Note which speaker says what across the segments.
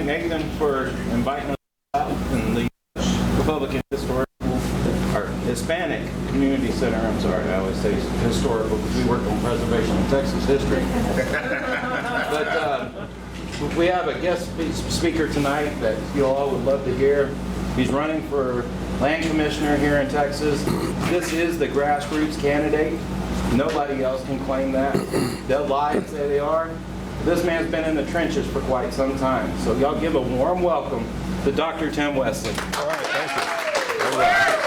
Speaker 1: Nathan for inviting us out in the Republican Historical, or Hispanic Community Center. I'm sorry, I always say historical because we work on preservation of Texas history. But we have a guest speaker tonight that you all would love to hear. He's running for land commissioner here in Texas. This is the grassroots candidate. Nobody else can claim that. They'll lie and say they are. This man's been in the trenches for quite some time. So y'all give a warm welcome to Dr. Tim Westley.
Speaker 2: All right, thank you. All right.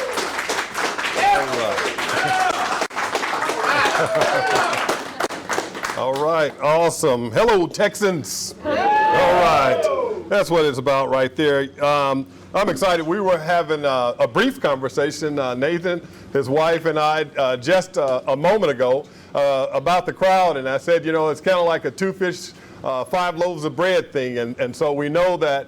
Speaker 2: All right, awesome. Hello, Texans. All right, that's what it's about right there. I'm excited. We were having a brief conversation, Nathan, his wife, and I, just a moment ago about the crowd. And I said, you know, it's kind of like a 2 fish, 5 loaves of bread thing. And so we know that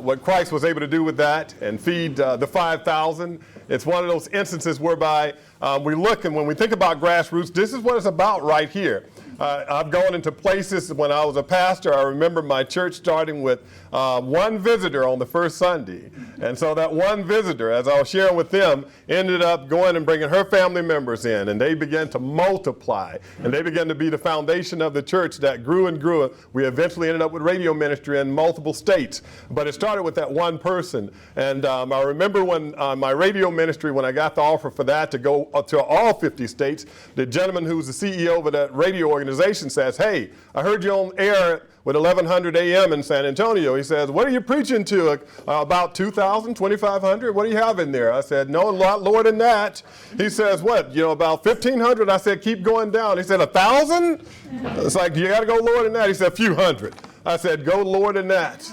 Speaker 2: what Christ was able to do with that and feed the 5,000, it's one of those instances whereby we look, and when we think about grassroots, this is what it's about right here. I've gone into places when I was a pastor. I remember my church starting with one visitor on the first Sunday. And so that one visitor, as I was sharing with them, ended up going and bringing her family members in. And they began to multiply. And they began to be the foundation of the church that grew and grew. We eventually ended up with radio ministry in multiple states. But it started with that one person. And I remember when my radio ministry, when I got the offer for that to go to all 50 states, the gentleman who's the CEO of that radio organization says, hey, I heard you on air with 1100 a.m. in San Antonio. He says, what are you preaching to? About 2,000, 2,500? What do you have in there? I said, no, a lot lower than that. He says, what, you know, about 1,500? I said, keep going down. He said, 1,000? It's like, you got to go lower than that. He said, a few hundred. I said, go lower than that.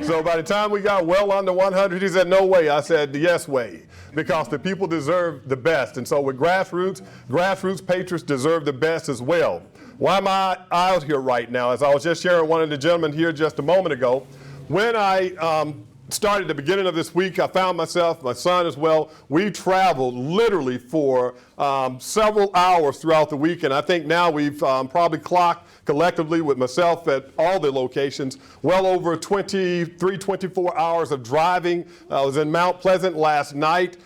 Speaker 2: So by the time we got well under 100, he said, no way. I said, yes way, because the people deserve the best. And so with grassroots patriots deserve the best as well. Why am I out here right now? As I was just sharing with one of the gentlemen here just a moment ago, when I started the beginning of this week, I found myself, my son as well, we traveled literally for several hours throughout the week, and I think now we've probably clocked collectively with myself at all the locations, well over 23, 24 hours of driving. I was in Mount Pleasant last night,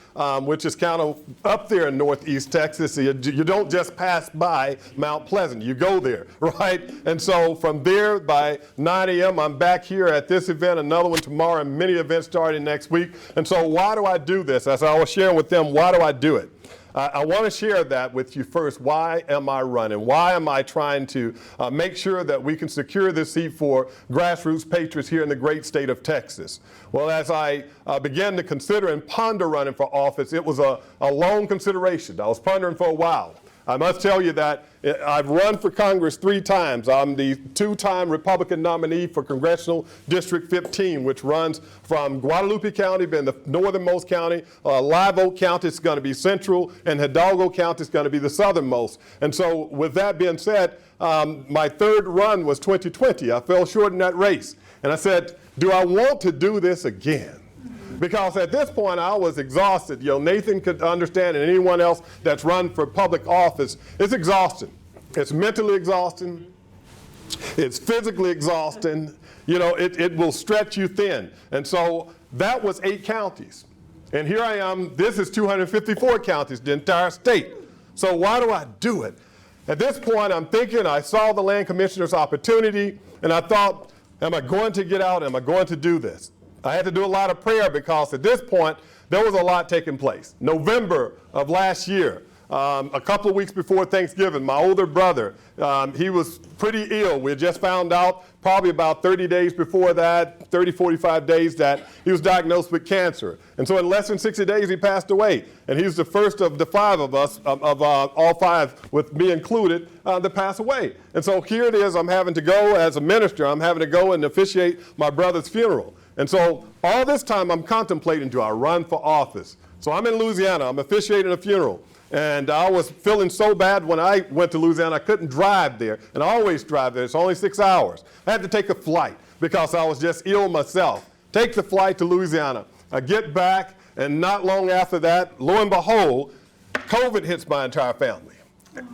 Speaker 2: which is kind of up there in northeast Texas. You don't just pass by Mount Pleasant, you go there, right? And so from there by 9 a.m. I'm back here at this event, another one tomorrow, and many events starting next week. And so why do I do this? As I was sharing with them, why do I do it? I want to share that with you first. Why am I running? Why am I trying to make sure that we can secure this seat for grassroots patriots here in the great state of Texas? Well, as I began to consider and ponder running for office, it was a long consideration. I was pondering for a while. I must tell you that I've run for Congress 3 times. I'm the 2-time Republican nominee for Congressional District 15, which runs from Guadalupe County, being the northernmost county, Live Oak County is going to be central, and Hidalgo County is going to be the southernmost. And so with that being said, my 3rd run was 2020. I fell short in that race. And I said, do I want to do this again? Because at this point, I was exhausted. You know, Nathan could understand, and anyone else that's run for public office, it's exhausting. It's mentally exhausting. It's physically exhausting. You know, it will stretch you thin. And so that was 8 counties. And here I am, this is 254 counties, the entire state. So why do I do it? At this point, I'm thinking, I saw the land commissioner's opportunity, and I thought, am I going to get out? Am I going to do this? I had to do a lot of prayer because at this point, there was a lot taking place. November of last year, a couple of weeks before Thanksgiving, my older brother, he was pretty ill. We had just found out probably about 30 days before that, 30, 45 days, that he was diagnosed with cancer. And so in less than 60 days, he passed away. And he's the first of the 5 of us, of all 5, with me included, to pass away. And so here it is, I'm having to go as a minister, I'm having to go and officiate my brother's funeral. And so all this time I'm contemplating, do I run for office? So I'm in Louisiana, I'm officiating a funeral. And I was feeling so bad when I went to Louisiana, I couldn't drive there. And I always drive there, it's only 6 hours. I had to take a flight because I was just ill myself. Take the flight to Louisiana. I get back, and not long after that, lo and behold, COVID hits my entire family.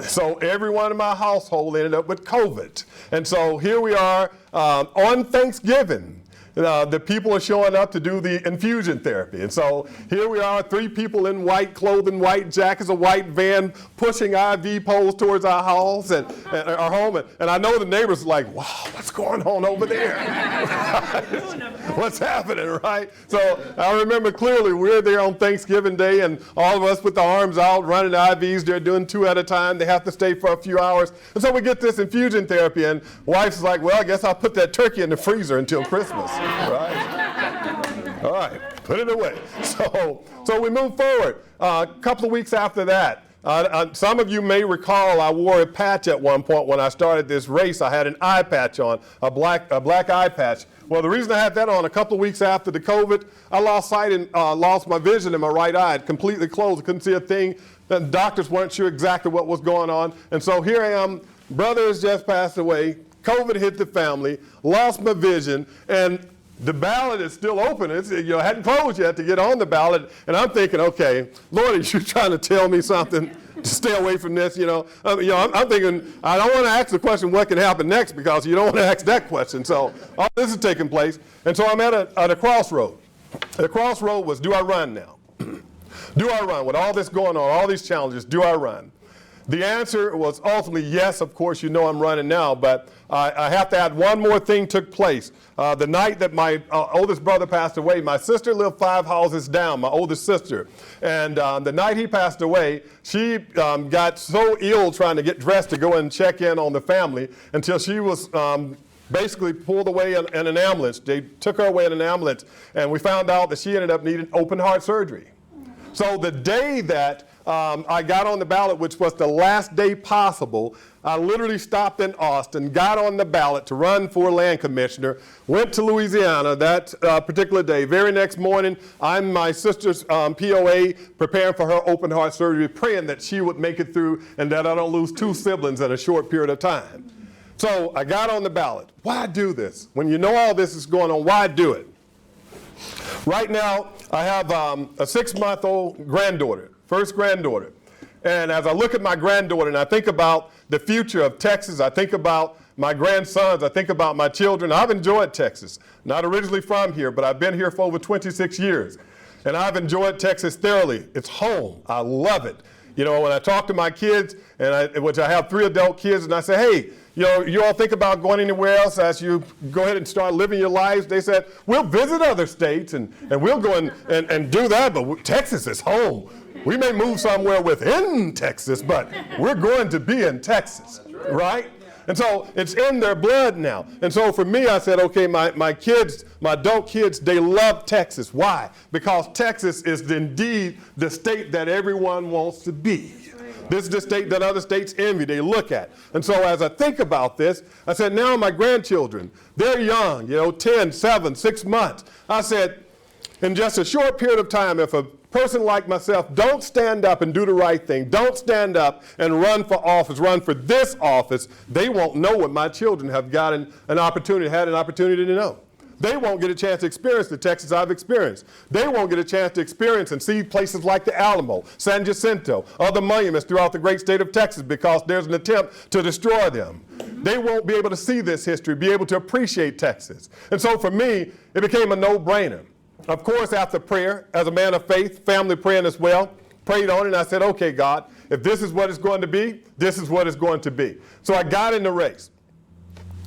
Speaker 2: So everyone in my household ended up with COVID. And so here we are on Thanksgiving. the people are showing up to do the infusion therapy. And so here we are, 3 people in white clothing, white jackets, a white van pushing IV poles towards our house and our home. And I know the neighbors are like, wow, what's going on over there? What's happening, right? So I remember clearly we're there on Thanksgiving Day and all of us with the arms out running IVs. They're doing 2 at a time. They have to stay for a few hours. And so we get this infusion therapy and wife's like, well, I guess I'll put that turkey in the freezer until Christmas, right? All right, put it away. So we move forward. A couple of weeks after that, some of you may recall I wore a patch at one point when I started this race. I had an eye patch on, a black eye patch. Well, the reason I had that on a couple of weeks after the COVID, I lost sight and lost my vision in my right eye. It completely closed. I couldn't see a thing. The doctors weren't sure exactly what was going on. And so here I am. Brother has just passed away. COVID hit the family. Lost my vision. And the ballot is still open. It's, hadn't closed yet to get on the ballot. And I'm thinking, okay, Lord, are you trying to tell me something to stay away from this? I'm thinking, I don't want to ask the question, what can happen next? Because you don't want to ask that question. So all this is taking place. And so I'm at a crossroad. The crossroad was, do I run now? Do I run? With all this going on, all these challenges, do I run? The answer was ultimately yes. Of course, I'm running now, but I have to add one more thing took place. The night that my oldest brother passed away, my sister lived 5 houses down, my oldest sister. And the night he passed away, she got so ill trying to get dressed to go and check in on the family until she was basically pulled away in an ambulance. They took her away in an ambulance, and we found out that she ended up needing open heart surgery. So the day that I got on the ballot, which was the last day possible, I literally stopped in Austin, got on the ballot to run for land commissioner, went to Louisiana that particular day. Very next morning, I'm my sister's POA, preparing for her open heart surgery, praying that she would make it through and that I don't lose 2 siblings in a short period of time. So I got on the ballot. Why do this? When you know all this is going on, why do it? Right now, I have a 6-month-old granddaughter, first granddaughter. And as I look at my granddaughter and I think about the future of Texas, I think about my grandsons, I think about my children. I've enjoyed Texas. Not originally from here, but I've been here for over 26 years. And I've enjoyed Texas thoroughly. It's home. I love it. When I talk to my kids, which I have 3 adult kids, and I say, hey, you all think about going anywhere else as you go ahead and start living your lives? They said, we'll visit other states and we'll go and do that, but Texas is home. We may move somewhere within Texas, but we're going to be in Texas, right? And so it's in their blood now. And so for me, I said, okay, my kids, my adult kids, they love Texas. Why? Because Texas is indeed the state that everyone wants to be. This is the state that other states envy, they look at. And so as I think about this, I said, now my grandchildren, they're young, 10, 7, 6 months. I said, in just a short period of time, if a person like myself don't stand up and do the right thing, don't stand up and run for office, run for this office, they won't know what my children have gotten had an opportunity to know. They won't get a chance to experience the Texas I've experienced. They won't get a chance to experience and see places like the Alamo, San Jacinto, other monuments throughout the great state of Texas because there's an attempt to destroy them. They won't be able to see this history, be able to appreciate Texas. And so for me, it became a no-brainer. Of course, after prayer, as a man of faith, family praying as well, prayed on it, and I said, okay, God, if this is what it's going to be, this is what it's going to be. So I got in the race.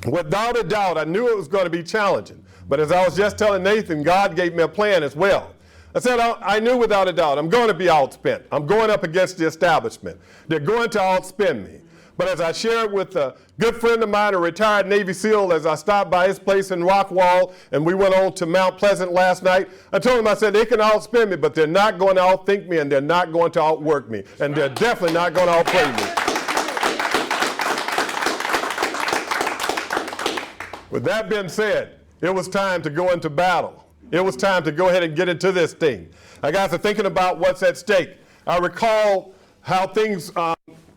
Speaker 2: Without a doubt, I knew it was going to be challenging. But as I was just telling Nathan, God gave me a plan as well. I said, I knew without a doubt, I'm going to be outspent. I'm going up against the establishment. They're going to outspend me. But as I shared with a good friend of mine, a retired Navy SEAL, as I stopped by his place in Rockwall, and we went on to Mount Pleasant last night, I told him, I said, they can outspend me, but they're not going to outthink me, and they're not going to outwork me, and they're definitely not going to outplay me. With that being said, it was time to go into battle. It was time to go ahead and get into this thing. I got to thinking about what's at stake. I recall how things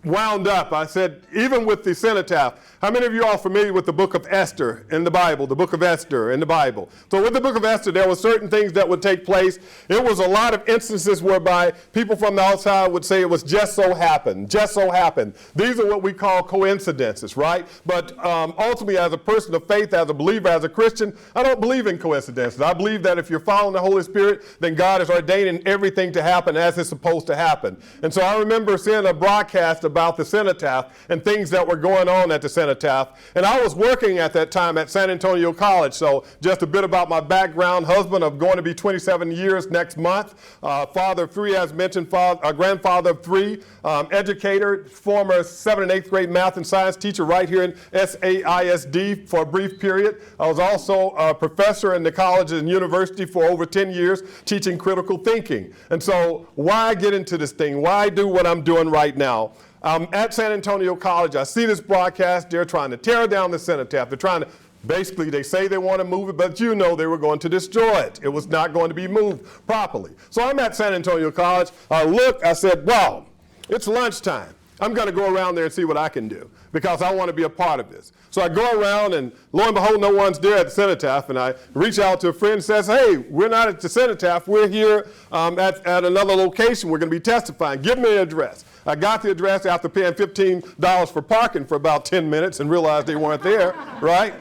Speaker 2: wound up, I said, even with the cenotaph, how many of you are familiar with the book of Esther in the Bible, the book of Esther in the Bible? So with the book of Esther, there were certain things that would take place. It was a lot of instances whereby people from the outside would say it was just so happened, just so happened. These are what we call coincidences, right? But ultimately, as a person of faith, as a believer, as a Christian, I don't believe in coincidences. I believe that if you're following the Holy Spirit, then God is ordaining everything to happen as it's supposed to happen. And so I remember seeing a broadcast about the cenotaph and things that were going on at the cenotaph. And I was working at that time at San Antonio College. So just a bit about my background: husband of going to be 27 years next month, father of three, as mentioned, grandfather of three, educator, former 7th and 8th grade math and science teacher right here in SAISD for a brief period. I was also a professor in the college and university for over 10 years teaching critical thinking. And so why get into this thing? Why do what I'm doing right now? At San Antonio College, I see this broadcast. They're trying to tear down the cenotaph. They're trying to, basically, they say they want to move it, but you know they were going to destroy it. It was not going to be moved properly. So I'm at San Antonio College. I said, wow, it's lunchtime. I'm going to go around there and see what I can do because I want to be a part of this. So I go around, and lo and behold, no one's there at the cenotaph. And I reach out to a friend and says, hey, we're not at the cenotaph. We're here at another location. We're going to be testifying. Give me an address. I got the address after paying $15 for parking for about 10 minutes and realized they weren't there, right?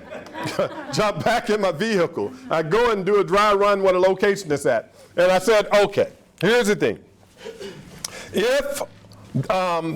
Speaker 2: Jump back in my vehicle. I go and do a dry run where the location is at. And I said, okay, here's the thing. If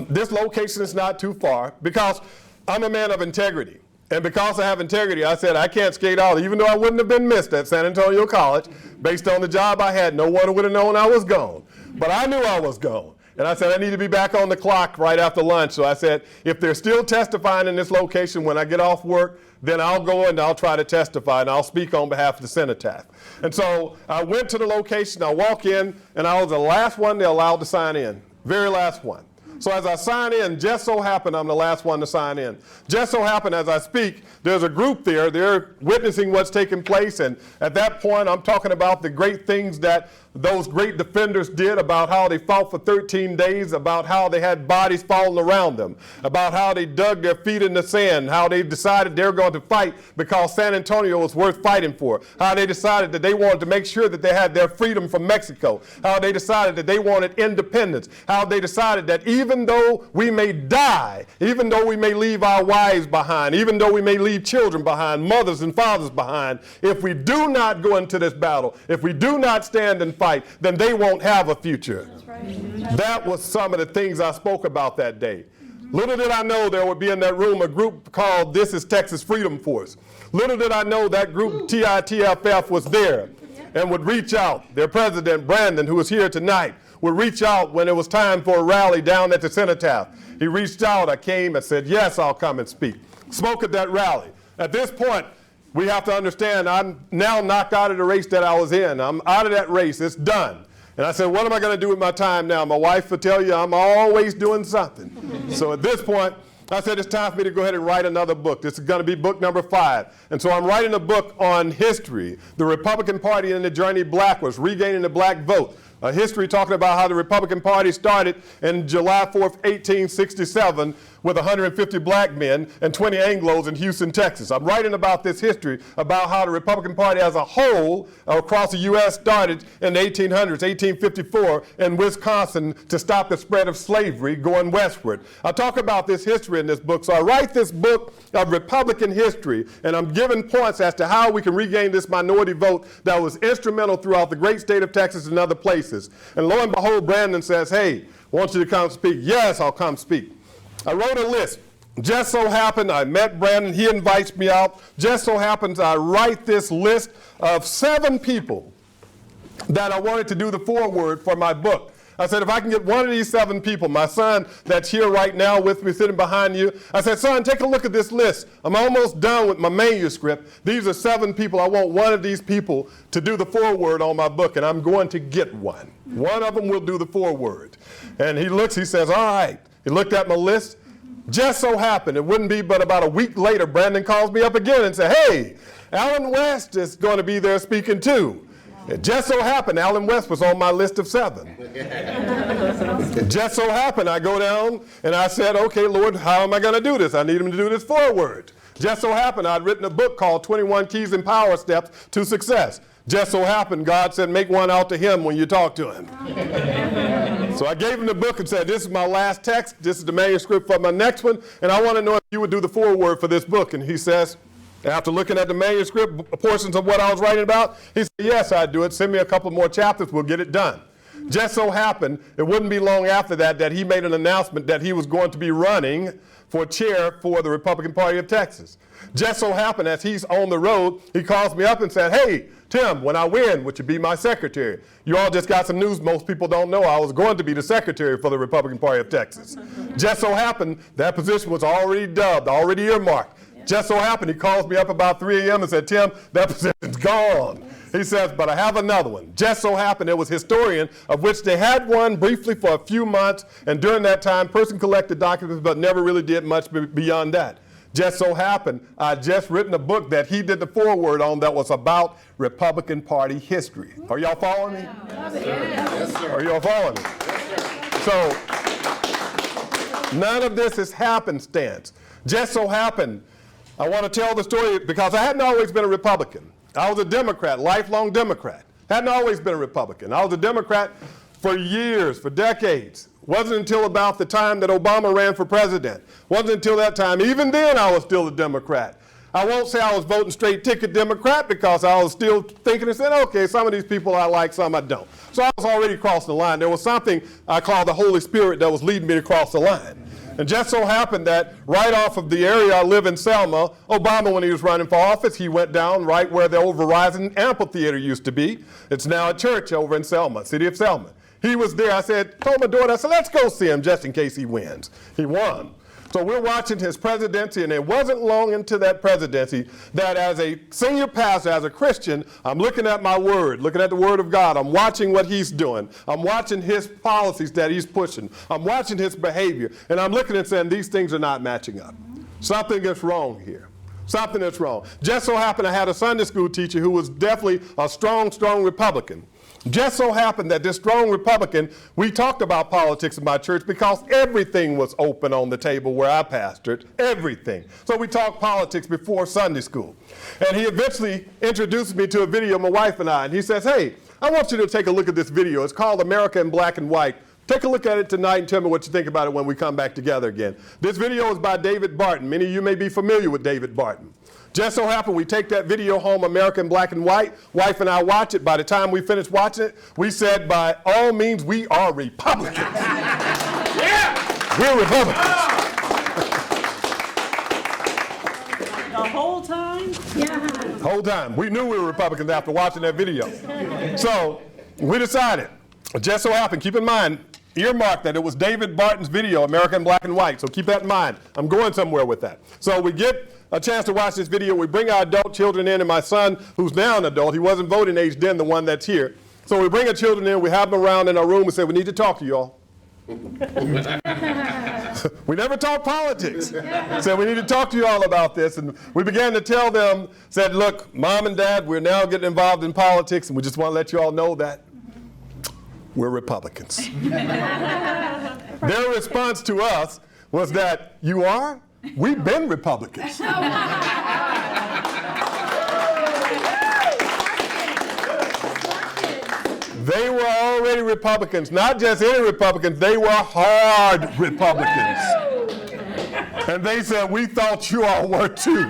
Speaker 2: this location is not too far, because I'm a man of integrity. And because I have integrity, I said I can't skate out, even though I wouldn't have been missed at San Antonio College. Based on the job I had, no one would have known I was gone. But I knew I was gone. And I said I need to be back on the clock right after lunch. So I said, if they're still testifying in this location when I get off work, then I'll go and I'll try to testify and I'll speak on behalf of the cenotaph. And so I went to the location, I walk in, and I was the last one they allowed to sign in, very last one. So as I sign in, just so happened I'm the last one to sign in. Just so happened as I speak, there's a group there, they're witnessing what's taking place, and at that point I'm talking about the great things that those great defenders did, about how they fought for 13 days, about how they had bodies falling around them, about how they dug their feet in the sand, how they decided they were going to fight because San Antonio was worth fighting for, how they decided that they wanted to make sure that they had their freedom from Mexico, how they decided that they wanted independence, how they decided that even though we may die, even though we may leave our wives behind, even though we may leave children behind, mothers and fathers behind, if we do not go into this battle, if we do not stand and fight, then they won't have a future. That's right. That was some of the things I spoke about that day. Little did I know there would be in that room a group called This Is Texas Freedom Force. Little did I know that group TITFF was there and would reach out. Their president, Brandon, who is here tonight, would reach out when it was time for a rally down at the cenotaph. He reached out, I came and said, yes, I'll come and speak. Spoke at that rally. At this point, we have to understand I'm now knocked out of the race that I was in. I'm out of that race. It's done. And I said, what am I going to do with my time now? My wife will tell you I'm always doing something. So at this point, I said, it's time for me to go ahead and write another book. This is going to be book number 5. And so I'm writing a book on history. The Republican Party in the journey blackwards, regaining the black vote. A history talking about how the Republican Party started in July 4th, 1867 with 150 black men and 20 Anglos in Houston, Texas. I'm writing about this history, about how the Republican Party as a whole across the U.S. started in the 1800s, 1854 in Wisconsin to stop the spread of slavery going westward. I talk about this history in this book. So I write this book of Republican history, and I'm giving points as to how we can regain this minority vote that was instrumental throughout the great state of Texas and other places. And lo and behold, Brandon says, hey, I want you to come speak. Yes, I'll come speak. I wrote a list. Just so happened I met Brandon. He invites me out. Just so happens I write this list of 7 people that I wanted to do the foreword for my book. I said, if I can get one of these 7 people, my son that's here right now with me, sitting behind you, I said, son, take a look at this list. I'm almost done with my manuscript. These are 7 people. I want one of these people to do the foreword on my book, and I'm going to get one. One of them will do the foreword. And he looks, he says, all right. He looked at my list. Just so happened, it wouldn't be but about a week later, Brandon calls me up again and said, hey, Alan West is going to be there speaking too. It just so happened Alan West was on my list of 7. It just so happened I go down and I said, okay, Lord, how am I going to do this? I need him to do this forward. Just so happened I'd written a book called 21 Keys and Power Steps to Success. Just so happened God said, make one out to him when you talk to him. So I gave him the book and said, this is my last text. This is the manuscript for my next one. And I want to know if you would do the foreword for this book. And he says, after looking at the manuscript portions of what I was writing about, he said, yes, I'd do it. Send me a couple more chapters. We'll get it done. Just so happened, it wouldn't be long after that he made an announcement that he was going to be running for chair for the Republican Party of Texas. Just so happened, as he's on the road, he calls me up and said, hey, Tim, when I win, would you be my secretary? You all just got some news most people don't know. I was going to be the secretary for the Republican Party of Texas. Just so happened, that position was already dubbed, already earmarked. Just so happened, he calls me up about 3 a.m. and said, Tim, that position's gone. He says, but I have another one. Just so happened it was historian, of which they had one briefly for a few months, and during that time, person collected documents, but never really did much beyond that. Just so happened, I just written a book that he did the foreword on that was about Republican Party history. Are y'all following me?
Speaker 3: Yes, sir.
Speaker 2: Are y'all following me? So, none of this is happenstance. Just so happened, I want to tell the story because I hadn't always been a Republican. I was a Democrat, lifelong Democrat. Hadn't always been a Republican. I was a Democrat for years, for decades. Wasn't until about the time that Obama ran for president. Wasn't until that time. Even then, I was still a Democrat. I won't say I was voting straight ticket Democrat because I was still thinking and saying, okay, some of these people I like, some I don't. So I was already crossing the line. There was something I call the Holy Spirit that was leading me to cross the line. And just so happened that right off of the area I live in, Selma, Obama, when he was running for office, he went down right where the old Verizon amphitheater used to be. It's now a church over in Selma, city of Selma. He was there. I told my daughter, I said, let's go see him just in case he wins. He won. So we're watching his presidency, and it wasn't long into that presidency that as a senior pastor, as a Christian, I'm looking at my word, looking at the word of God. I'm watching what he's doing. I'm watching his policies that he's pushing. I'm watching his behavior, and I'm looking and saying, these things are not matching up. Something is wrong here. Something is wrong. Just so happened I had a Sunday school teacher who was definitely a strong, strong Republican. Just so happened that this strong Republican, we talked about politics in my church because everything was open on the table where I pastored, everything. So we talked politics before Sunday school. And he eventually introduced me to a video, my wife and I, and he says, hey, I want you to take a look at this video. It's called America in Black and White. Take a look at it tonight and tell me what you think about it when we come back together again. This video is by David Barton. Many of you may be familiar with David Barton. Just so happened we take that video home, America in Black and White. Wife and I watch it. By the time we finished watching it, we said, by all means, we are Republicans. Yeah! We're Republicans.
Speaker 4: The whole time?
Speaker 2: The whole time. We knew we were Republicans after watching that video. So we decided, just so happened, keep in mind, earmark that it was David Barton's video, America in Black and White. So keep that in mind. I'm going somewhere with that. So we get a chance to watch this video. We bring our adult children in, and my son, who's now an adult, he wasn't voting age then, the one that's here. So we bring our children in, we have them around in our room, and say, we need to talk to you all. We never talk politics. So we need to talk to you all about this. And we began to tell them, said, look, Mom and Dad, we're now getting involved in politics, and we just want to let you all know that we're Republicans. Their response to us was that, you are? We've been Republicans. They were already Republicans, not just any Republicans, they were hard Republicans. And they said, we thought you all were too.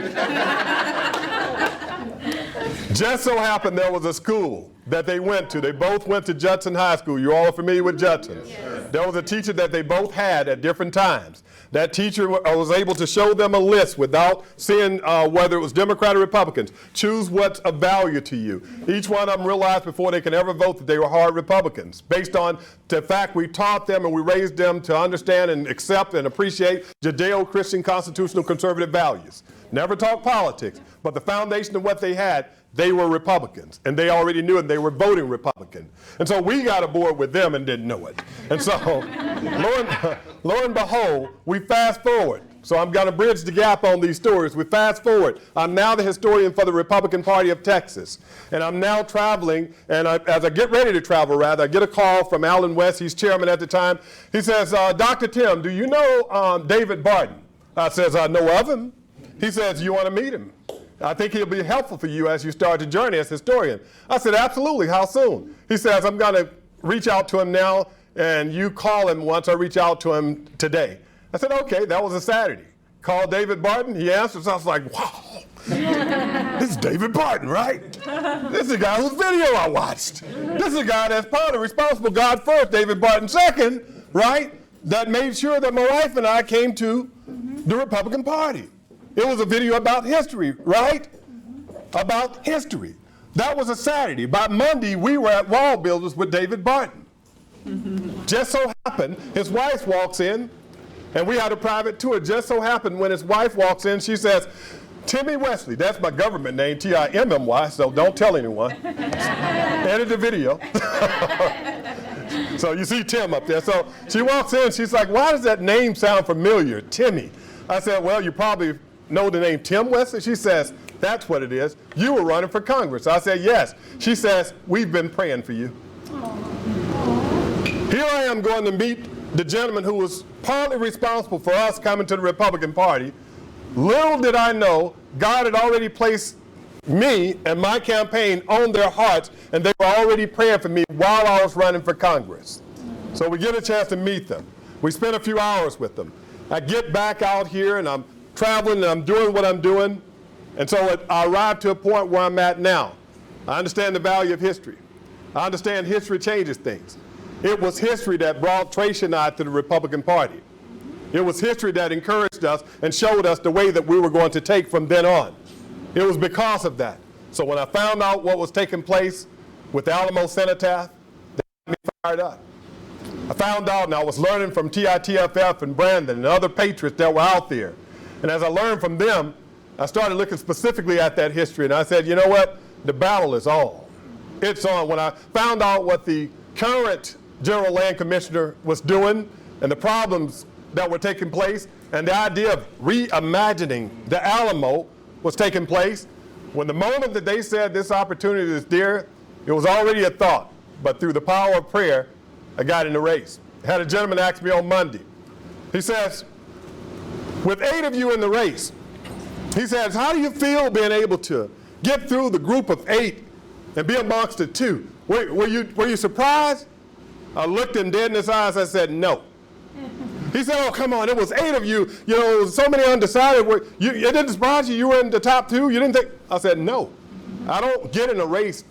Speaker 2: Just so happened there was a school that they went to. They both went to Judson High School. You all are familiar with Judson. Yes. There was a teacher that they both had at different times. That teacher was able to show them a list without seeing whether it was Democrat or Republicans. Choose what's of value to you. Each one of them realized before they could ever vote that they were hard Republicans, based on the fact we taught them and we raised them to understand and accept and appreciate Judeo-Christian constitutional conservative values. Never talk politics, but the foundation of what they had they were Republicans, and they already knew it, and they were voting Republican. And so we got aboard with them and didn't know it. And so, lo and behold, we fast forward. So I'm going to bridge the gap on these stories. We fast forward. I'm now the historian for the Republican Party of Texas. And I'm now traveling, and as I get ready to travel, rather, I get a call from Alan West. He's chairman at the time. He says, Dr. Tim, do you know David Barton? I says, I know of him. He says, you want to meet him? I think he'll be helpful for you as you start your journey as historian. I said, absolutely. How soon? He says, I'm going to reach out to him now, and you call him once I reach out to him today. I said, okay, that was a Saturday. Called David Barton, he answers, I was like, wow, this is David Barton, right? This is the guy whose video I watched. This is the guy that's probably responsible, God first, David Barton second, right? That made sure that my wife and I came to the Republican Party. It was a video about history, right? About history. That was a Saturday. By Monday, we were at Wall Builders with David Barton. Just so happened, his wife walks in, and we had a private tour. Just so happened when his wife walks in, she says, Timmy Westley, that's my government name, Timmy, so don't tell anyone. Edit the video. So you see Tim up there. So she walks in, she's like, why does that name sound familiar, Timmy? I said, well, you probably know the name Tim Westley. She says, that's what it is. You were running for Congress. I said, yes. She says, we've been praying for you. Here I am going to meet the gentleman who was partly responsible for us coming to the Republican Party. Little did I know, God had already placed me and my campaign on their hearts, and they were already praying for me while I was running for Congress. So we get a chance to meet them. We spent a few hours with them. I get back out here, and I'm traveling, and I'm doing what I'm doing. And so I arrived to a point where I'm at now. I understand the value of history. I understand history changes things. It was history that brought Tracy and I to the Republican Party. It was history that encouraged us and showed us the way that we were going to take from then on. It was because of that. So when I found out what was taking place with the Alamo Cenotaph, that got me fired up. I found out, and I was learning from TITFF and Brandon and other patriots that were out there. And as I learned from them, I started looking specifically at that history, and I said, you know what? The battle is on. It's on. When I found out what the current General Land Commissioner was doing and the problems that were taking place, and the idea of reimagining the Alamo was taking place, when the moment that they said this opportunity is dear, it was already a thought. But through the power of prayer, I got in the race. I had a gentleman ask me on Monday. He says, with 8 of you in the race, he says, how do you feel being able to get through the group of 8 and be amongst the 2? Were you surprised? I looked him dead in his eyes. I said, no. He said, oh, come on, it was 8 of you. You know, there was so many undecided. It didn't surprise you? You were in the top 2? You didn't think? I said, no. I don't get in a race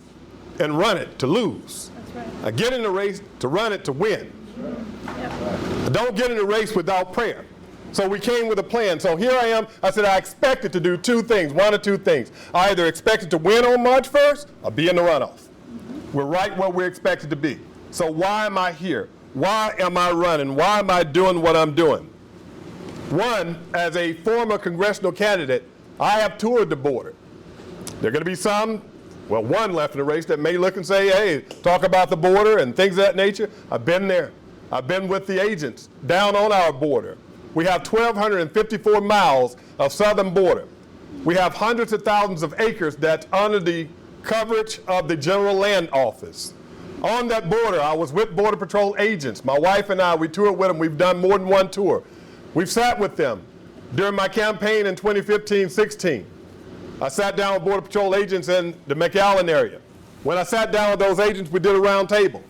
Speaker 2: and run it to lose.
Speaker 4: That's right.
Speaker 2: I get in the race to run it to win.
Speaker 4: Yep.
Speaker 2: I don't get in the race without prayer. So we came with a plan. So here I am. I said I expected to do 2 things, 1 or 2 things. I either expected to win on March 1st or be in the runoff. We're right where we're expected to be. So why am I here? Why am I running? Why am I doing what I'm doing? One, as a former congressional candidate, I have toured the border. There are going to be some, well, one left in the race that may look and say, hey, talk about the border and things of that nature. I've been there. I've been with the agents down on our border. We have 1,254 miles of southern border. We have hundreds of thousands of acres that's under the coverage of the General Land Office. On that border, I was with Border Patrol agents. My wife and I, we toured with them. We've done more than 1 tour. We've sat with them during my campaign in 2015-16. I sat down with Border Patrol agents in the McAllen area. When I sat down with those agents, we did a round table.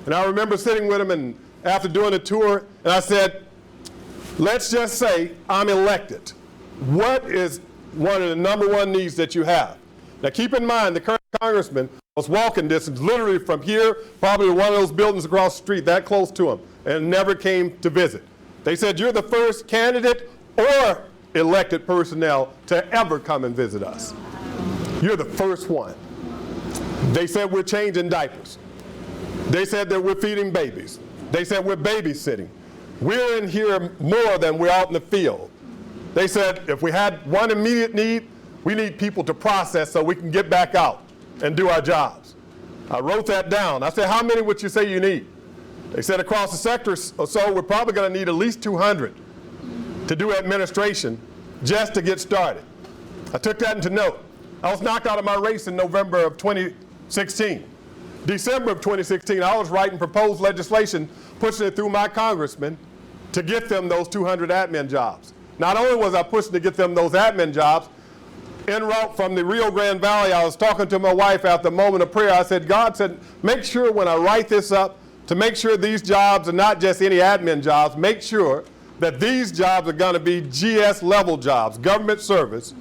Speaker 2: And I remember sitting with them and after doing a tour, and I said, let's just say I'm elected. What is one of the #1 needs that you have? Now keep in mind, the current congressman was walking distance, literally from here, probably to one of those buildings across the street, that close to him, and never came to visit. They said, you're the first candidate or elected personnel to ever come and visit us. You're the first one. They said we're changing diapers. They said that we're feeding babies. They said we're babysitting. We're in here more than we're out in the field. They said if we had one immediate need, We need people to process so we can get back out and do our jobs. I wrote that down. I said, how many would you say you need? They said across the sector or so, we're probably going to need at least 200 to do administration just to get started. I took that into note. I was knocked out of my race in November of 2016. December of 2016, I was writing proposed legislation, pushing it through my congressman to get them those 200 admin jobs. Not only was I pushing to get them those admin jobs, en route from the Rio Grande Valley, I was talking to my wife after a moment of prayer. I said, God said, make sure when I write this up, to make sure these jobs are not just any admin jobs, make sure that these jobs are going to be GS level jobs, government service,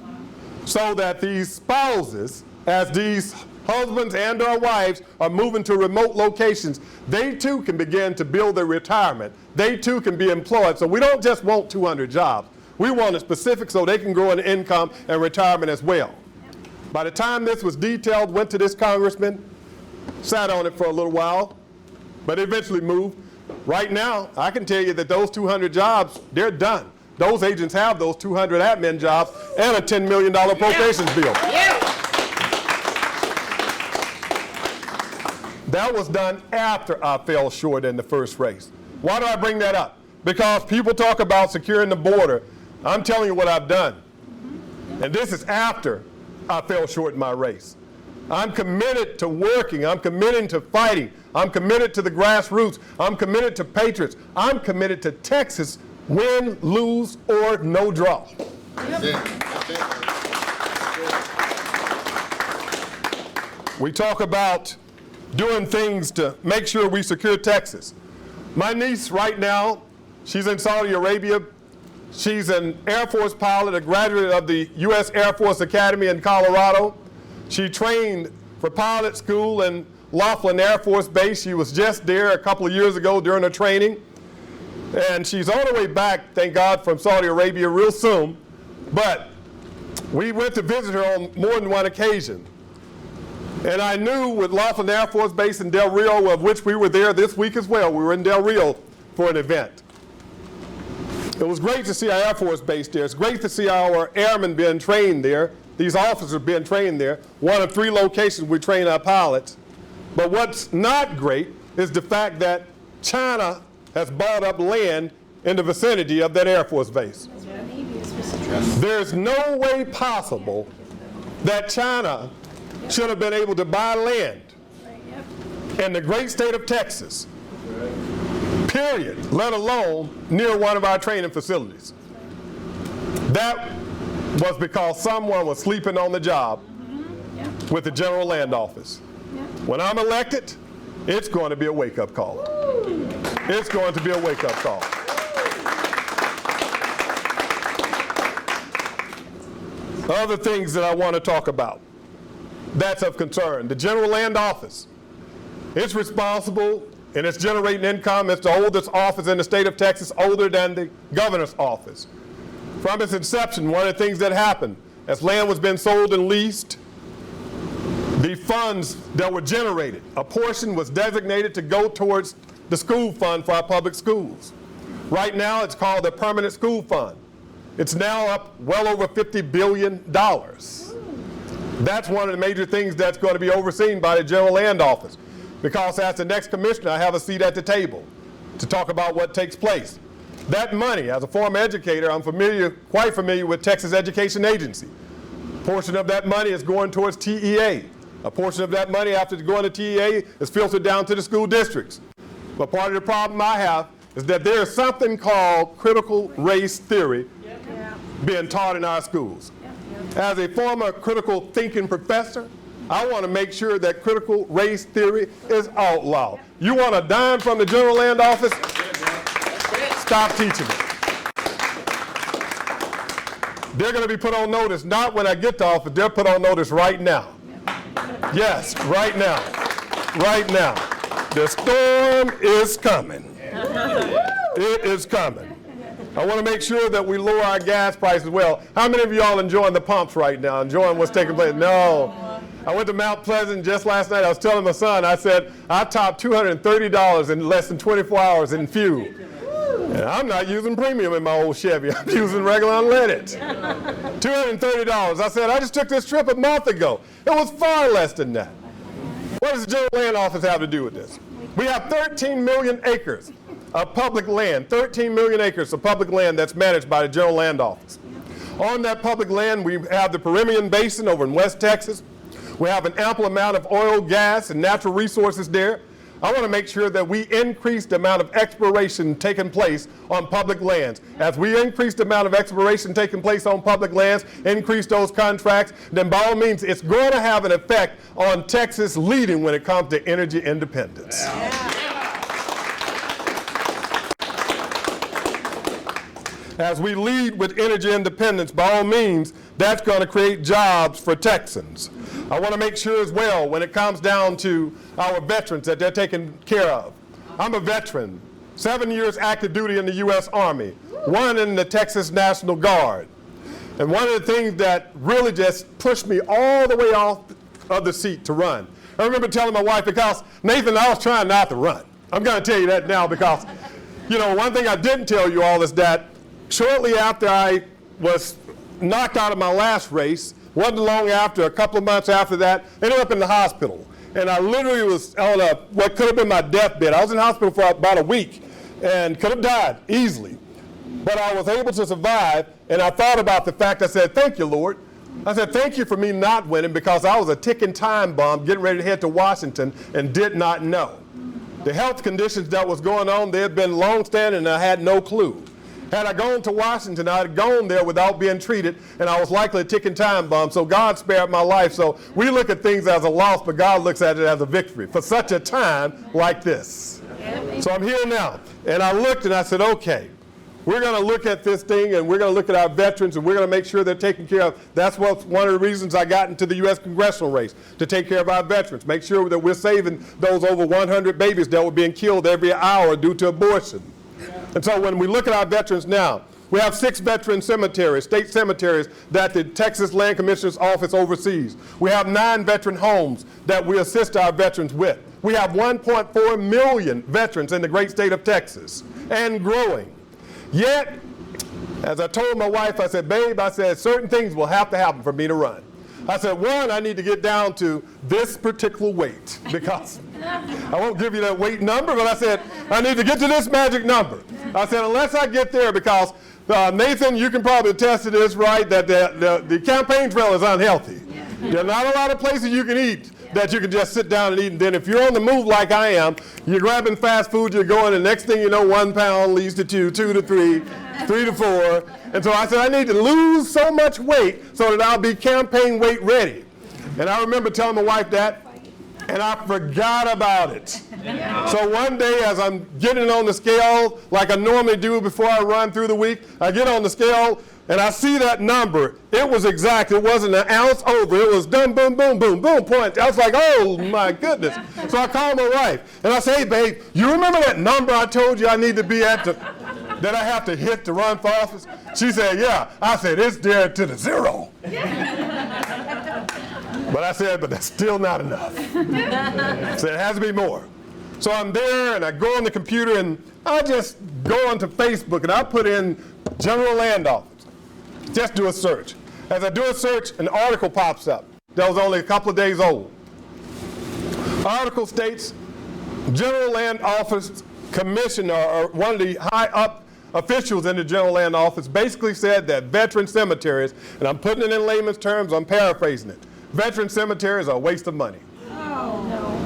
Speaker 2: so that these spouses, as these husbands and or wives are moving to remote locations, they too can begin to build their retirement. They too can be employed. So we don't just want 200 jobs. We want it specific so they can grow in income and retirement as well. By the time this was detailed, went to this congressman, sat on it for a little while, but eventually moved. Right now, I can tell you that those 200 jobs, they're done. Those agents have those 200 admin jobs and a $10 million appropriations bill. That was done after I fell short in the first race. Why do I bring that up? Because people talk about securing the border. I'm telling you what I've done. And this is after I fell short in my race. I'm committed to working. I'm committed to fighting. I'm committed to the grassroots. I'm committed to patriots. I'm committed to Texas, win, lose, or no draw. We talk about doing things to make sure we secure Texas. My niece right now, she's in Saudi Arabia. She's an Air Force pilot, a graduate of the U.S. Air Force Academy in Colorado. She trained for pilot school in Laughlin Air Force Base. She was just there a couple of years ago during her training. And she's on her way back, thank God, from Saudi Arabia real soon. But we went to visit her on more than one occasion. And I knew with Laughlin Air Force Base in Del Rio, of which we were there this week as well, we were in Del Rio for an event. It was great to see our Air Force Base there. It's great to see our airmen being trained there, these officers being trained there. One of 3 locations we train our pilots. But what's not great is the fact that China has bought up land in the vicinity of that Air Force Base. There's no way possible that China should have been able to buy land in the great state of Texas, period, let alone near one of our training facilities. That was because someone was sleeping on the job with the General Land Office. When I'm elected, it's going to be a wake-up call. It's going to be a wake-up call. Other things that I want to talk about that's of concern. The General Land Office, it's responsible and it's generating income. It's the oldest office in the state of Texas, older than the governor's office. From its inception, one of the things that happened, as land was being sold and leased, the funds that were generated, a portion was designated to go towards the school fund for our public schools. Right now, it's called the Permanent School Fund. It's now up well over $50 billion. That's one of the major things that's going to be overseen by the General Land Office, because as the next commissioner, I have a seat at the table to talk about what takes place. That money, as a former educator, I'm quite familiar with Texas Education Agency. A portion of that money is going towards TEA. A portion of that money, after going to TEA, is filtered down to the school districts. But part of the problem I have is that there is something called critical race theory being taught in our schools. As a former critical thinking professor, I want to make sure that critical race theory is outlawed. You want a dime from the General Land Office? Stop teaching it. They're going to be put on notice, not when I get to office, they're put on notice right now. Yes, right now. Right now. The storm is coming. It is coming. I want to make sure that we lower our gas prices well. How many of y'all enjoying the pumps right now, enjoying what's taking place? No. I went to Mount Pleasant just last night. I was telling my son, I said, I topped $230 in less than 24 hours in fuel. And I'm not using premium in my old Chevy. I'm using regular unleaded. $230. I said, I just took this trip a month ago. It was far less than that. What does the General Land Office have to do with this? We have 13 million acres of public land, 13 million acres of public land that's managed by the General Land Office. On that public land, we have the Permian Basin over in West Texas. We have an ample amount of oil, gas, and natural resources there. I want to make sure that we increase the amount of exploration taking place on public lands. As we increase the amount of exploration taking place on public lands, increase those contracts, then by all means, it's going to have an effect on Texas leading when it comes to energy independence. As we lead with energy independence, by all means, that's going to create jobs for Texans. I want to make sure as well, when it comes down to our veterans, that they're taken care of. I'm a veteran, 7 years active duty in the U.S. Army, 1 in the Texas National Guard. And one of the things that really just pushed me all the way off of the seat to run, I remember telling my wife, because, Nathan, I was trying not to run. I'm going to tell you that now because, you know, one thing I didn't tell you all is that shortly after I was knocked out of my last race, wasn't long after, a couple of months after that, ended up in the hospital. And I literally was on what could have been my deathbed. I was in the hospital for about a week and could have died easily. But I was able to survive, and I thought about the fact, I said, thank you, Lord. I said, thank you for me not winning, because I was a ticking time bomb getting ready to head to Washington and did not know. The health conditions that was going on, they had been long-standing, and I had no clue. Had I gone to Washington, I had gone there without being treated, and I was likely a ticking time bomb. So God spared my life. So we look at things as a loss, but God looks at it as a victory for such a time like this. So I'm here now. And I looked and I said, okay, we're going to look at this thing, and we're going to look at our veterans, and we're going to make sure they're taken care of. That's one of the reasons I got into the U.S. congressional race, to take care of our veterans, make sure that we're saving those over 100 babies that were being killed every hour due to abortion. And so when we look at our veterans now, we have 6 veteran cemeteries, state cemeteries, that the Texas Land Commissioner's Office oversees. We have 9 veteran homes that we assist our veterans with. We have 1.4 million veterans in the great state of Texas, and growing. Yet, as I told my wife, I said, babe, I said, certain things will have to happen for me to run. I said, one, I need to get down to this particular weight, because I won't give you that weight number, but I said, I need to get to this magic number. I said, unless I get there, because Nathan, you can probably attest to this, right, that the campaign trail is unhealthy. There are not a lot of places you can eat that you can just sit down and eat. And then if you're on the move like I am, you're grabbing fast food, you're going, and next thing you know, 1 pound leads to 2, 2 to 3, 3 to 4. And so I said, I need to lose so much weight so that I'll be campaign weight ready. And I remember telling my wife that, and I forgot about it. So one day, as I'm getting on the scale like I normally do before I run through the week, I get on the scale and I see that number. It was exact. It wasn't an ounce over. It was done, boom, boom, boom, boom, point. I was like, oh my goodness. So I called my wife and I say, hey babe, you remember that number I told you I need to be at that I have to hit to run for office? She said, yeah. I said, it's there to the 0. But I said, but that's still not enough. I said, it has to be more. So I'm there, and I go on the computer, and I just go onto Facebook, and I put in General Land Office. Just do a search. As I do a search, an article pops up that was only a couple of days old. Article states, General Land Office Commissioner, or one of the high-up officials in the General Land Office, basically said that veteran cemeteries, and I'm putting it in layman's terms, I'm paraphrasing it, veteran cemeteries are a waste of money.
Speaker 3: Oh, no,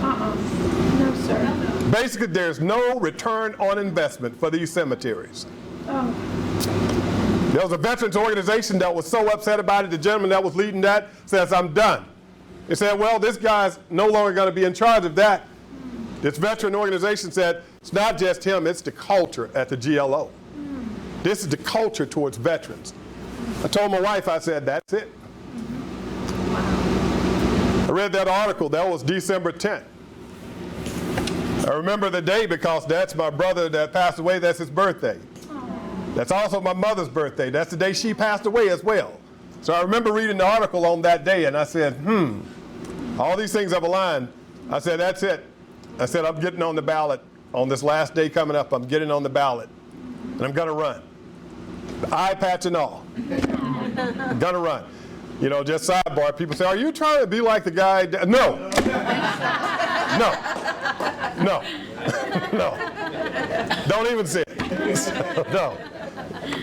Speaker 3: no, sir.
Speaker 2: Basically, there's no return on investment for these cemeteries. There was a veterans organization that was so upset about it, the gentleman that was leading that says, I'm done. He said, well, this guy's no longer going to be in charge of that. This veteran organization said, it's not just him, it's the culture at the GLO. This is the culture towards veterans. I told my wife, I said, that's it. I read that article, that was December 10th. I remember the day because that's my brother that passed away, that's his birthday. That's also my mother's birthday. That's the day she passed away as well. So I remember reading the article on that day, and I said, all these things have aligned. I said, that's it. I said, I'm getting on the ballot on this last day coming up. I'm getting on the ballot. and I'm going to run. Eye patch and all. I'm going to run. You know, just sidebar, people say, are you trying to be like the guy? No. No. No. No. Don't even say it. No.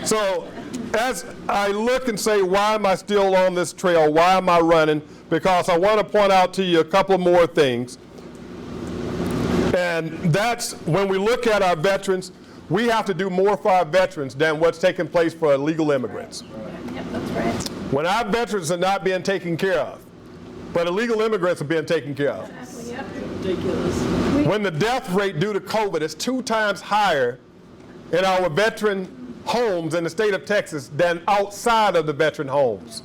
Speaker 2: So as I look and say, why am I still on this trail? Why am I running? Because I want to point out to you a couple more things. And that's when we look at our veterans, we have to do more for our veterans than what's taking place for illegal immigrants.
Speaker 3: Yep, that's right.
Speaker 2: When our veterans are not being taken care of, but illegal immigrants are being taken care of.
Speaker 3: Exactly, yep.
Speaker 4: Ridiculous.
Speaker 2: When the death rate due to COVID is 2 times higher in our veteran homes in the state of Texas than outside of the veteran homes,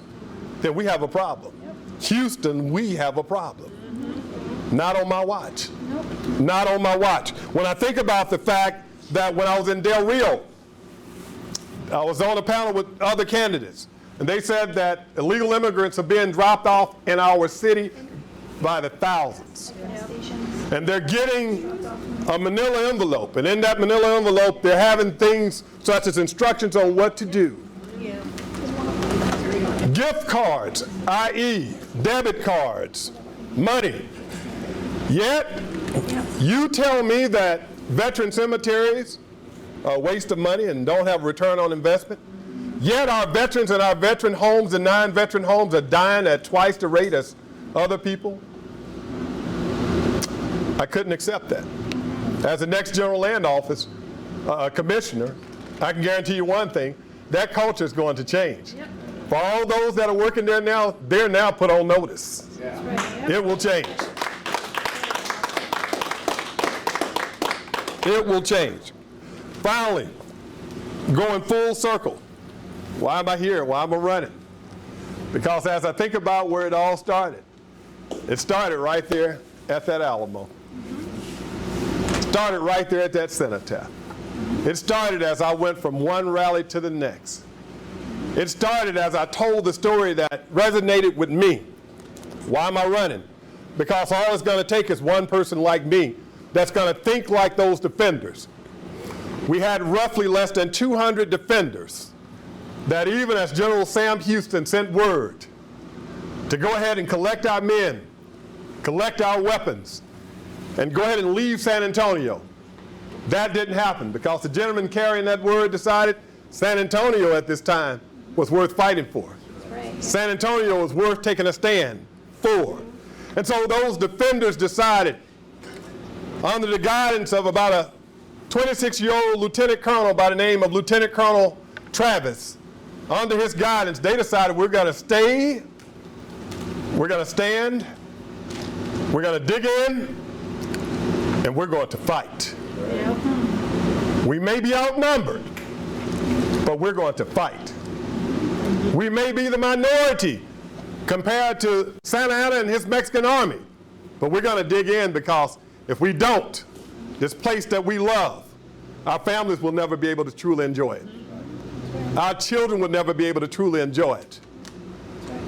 Speaker 2: then we have a problem. Houston, we have a problem. Not on my watch. Not on my watch. When I think about the fact that when I was in Del Rio, I was on a panel with other candidates, and they said that illegal immigrants are being dropped off in our city by the thousands. And they're getting a manila envelope, and in that manila envelope, they're having things such as instructions on what to do. Gift cards, i.e. debit cards, money. Yet, you tell me that veteran cemeteries are a waste of money and don't have a return on investment? Yet our veterans in our veteran homes and non-veteran homes are dying at twice the rate as other people? I couldn't accept that. As the next General Land Office commissioner, I can guarantee you one thing, that culture is going to change.
Speaker 3: Yep.
Speaker 2: For all those that are working there now, they're now put on notice.
Speaker 3: That's right, yep.
Speaker 2: It will change. It will change. Finally, going full circle. Why am I here? Why am I running? Because as I think about where it all started, it started right there at that Alamo. It started right there at that cenotaph. It started as I went from one rally to the next. It started as I told the story that resonated with me. Why am I running? Because all it's going to take is one person like me that's going to think like those defenders. We had roughly less than 200 defenders that even as General Sam Houston sent word to go ahead and collect our men, collect our weapons, and go ahead and leave San Antonio. That didn't happen because the gentleman carrying that word decided San Antonio at this time was worth fighting for.
Speaker 3: Right.
Speaker 2: San Antonio was worth taking a stand for. And so those defenders decided, under the guidance of about a 26-year-old lieutenant colonel by the name of Lieutenant Colonel Travis, under his guidance, they decided we're going to stay, we're going to stand, we're going to dig in, and we're going to fight.
Speaker 3: Yep.
Speaker 2: We may be outnumbered, but we're going to fight. We may be the minority compared to Santa Anna and his Mexican army, but we're going to dig in because if we don't, this place that we love, our families will never be able to truly enjoy it. Our children will never be able to truly enjoy it.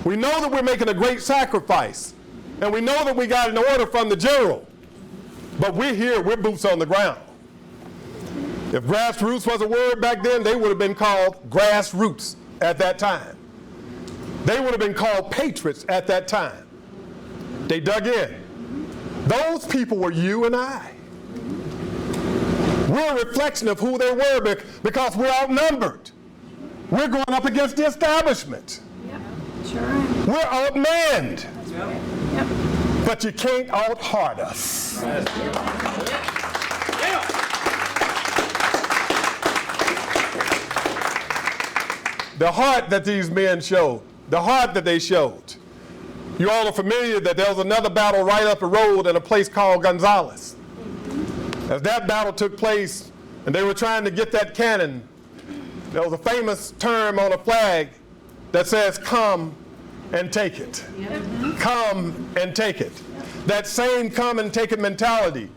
Speaker 2: We know that we're making a great sacrifice, and we know that we got an order from the general, but we're here, we're boots on the ground. If grassroots was a word back then, they would have been called grassroots at that time. They would have been called patriots at that time. They dug in. Those people were you and I. We're a reflection of who they were because we're outnumbered. We're going up against the establishment.
Speaker 3: Yep. Sure am.
Speaker 2: We're outmanned.
Speaker 3: Yep.
Speaker 2: But you can't out-hard us. The heart that these men showed, the heart that they showed. You all are familiar that there was another battle right up the road in a place called Gonzales. As that battle took place and they were trying to get that cannon, there was a famous term on a flag that says, "Come and take it." Come and take it. That same come and take it mentality,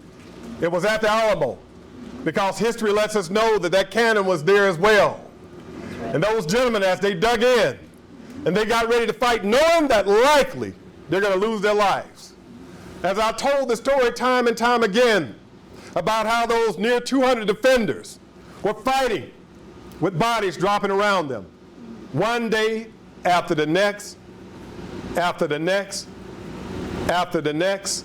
Speaker 2: it was at the Alamo, because history lets us know that that cannon was there as well. And those gentlemen, as they dug in and they got ready to fight, knowing that likely they're going to lose their lives. As I told the story time and time again about how those near 200 defenders were fighting with bodies dropping around them. One day after the next, after the next, after the next,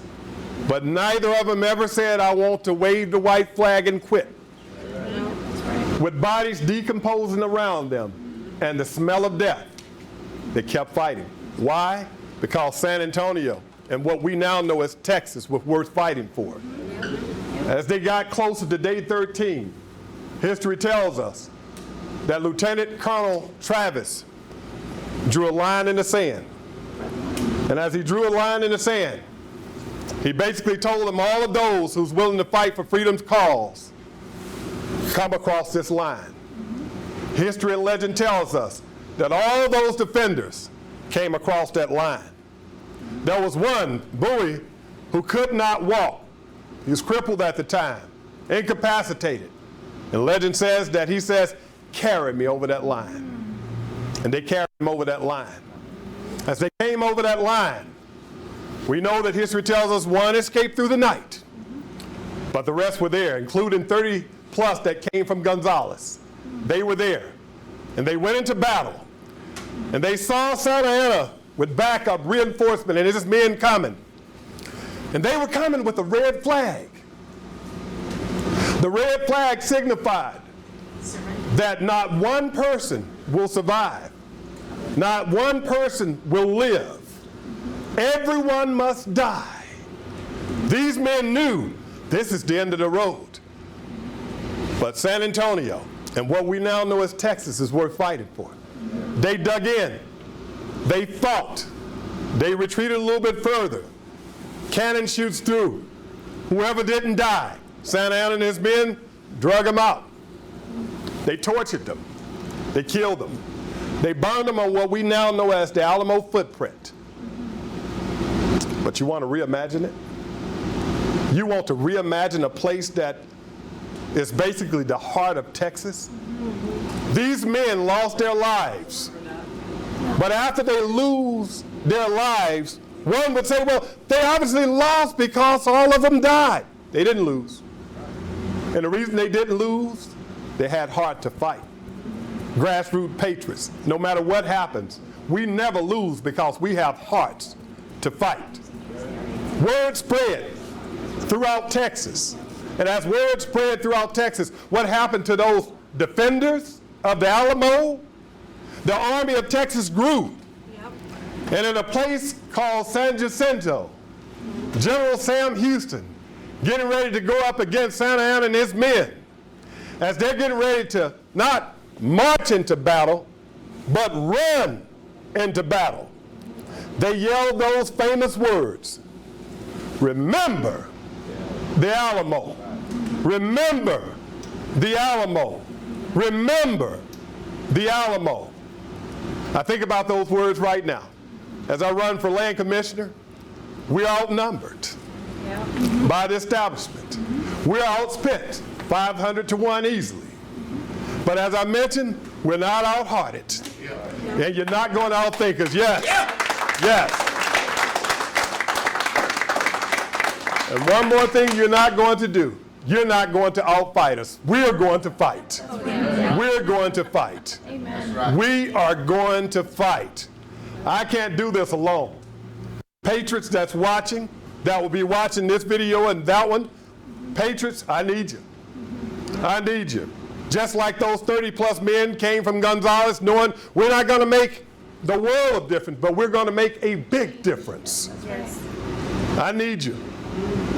Speaker 2: but neither of them ever said, I want to wave the white flag and quit. With bodies decomposing around them and the smell of death, they kept fighting. Why? Because San Antonio and what we now know as Texas was worth fighting for. As they got closer to day 13, history tells us that Lieutenant Colonel Travis drew a line in the sand. And as he drew a line in the sand, he basically told them, all of those who's willing to fight for freedom's cause, come across this line. History and legend tells us that all of those defenders came across that line. There was one, Bowie, who could not walk. He was crippled at the time, incapacitated. And legend says that he says, carry me over that line. And they carried him over that line. As they came over that line, we know that history tells us one escaped through the night, but the rest were there, including 30 plus that came from Gonzales. They were there, and they went into battle, and they saw Santa Ana with backup reinforcement, and his men coming. And they were coming with a red flag. The red flag signified that not one person will survive. Not one person will live. Everyone must die. These men knew this is the end of the road. But San Antonio and what we now know as Texas is worth fighting for. They dug in. They fought. They retreated a little bit further. Cannon shoots through. Whoever didn't die, Santa Ana and his men drug them out. They tortured them. They killed them. They burned them on what we now know as the Alamo footprint. But you want to reimagine it? You want to reimagine a place that is basically the heart of Texas? These men lost their lives. But after they lose their lives, one would say, well, they obviously lost because all of them died. They didn't lose. And the reason they didn't lose, they had heart to fight. Grassroots patriots, no matter what happens, we never lose because we have hearts to fight. Word spread throughout Texas. And as word spread throughout Texas, what happened to those defenders of the Alamo? The Army of Texas grew. And in a place called San Jacinto, General Sam Houston getting ready to go up against Santa Ana and his men, as they're getting ready to not march into battle, but run into battle. They yelled those famous words, remember the Alamo. Remember the Alamo. Remember the Alamo. I think about those words right now. As I run for land commissioner, we're outnumbered by the establishment. We're outspent 500 to 1 easily. But as I mentioned, we're not out-hearted. And you're not going to outthink us. Yes. Yes. And one more thing you're not going to do. You're not going to outfight us. We're going to fight. We're going to fight.
Speaker 3: Amen.
Speaker 2: We are going to fight. I can't do this alone. Patriots that's watching, that will be watching this video and that one, patriots, I need you. I need you. Just like those 30 plus men came from Gonzales knowing we're not going to make the world of difference, but we're going to make a big difference.
Speaker 3: Yes.
Speaker 2: I need you.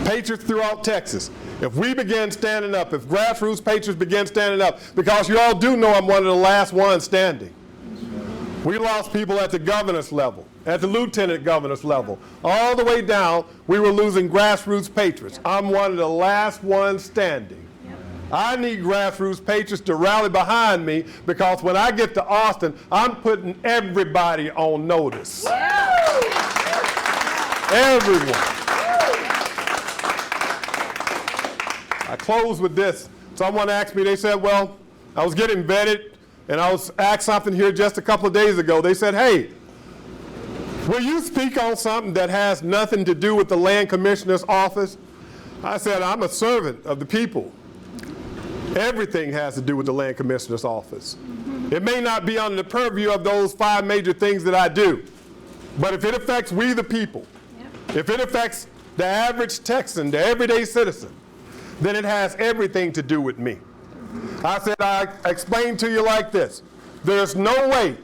Speaker 2: Patriots throughout Texas. If we begin standing up, if grassroots patriots begin standing up, because you all do know I'm one of the last ones standing. We lost people at the governor's level, at the lieutenant governor's level. All the way down, we were losing grassroots patriots. I'm one of the last ones standing. I need grassroots patriots to rally behind me because when I get to Austin, I'm putting everybody on notice. Everyone. I close with this. Someone asked me, they said, well, I was getting vetted and I was asked something here just a couple of days ago. They said, hey, will you speak on something that has nothing to do with the land commissioner's office? I said, I'm a servant of the people. Everything has to do with the land commissioner's office. It may not be under the purview of those 5 major things that I do, but if it affects we the people, if it affects the average Texan, the everyday citizen, then it has everything to do with me. I explained to you like this. There's no way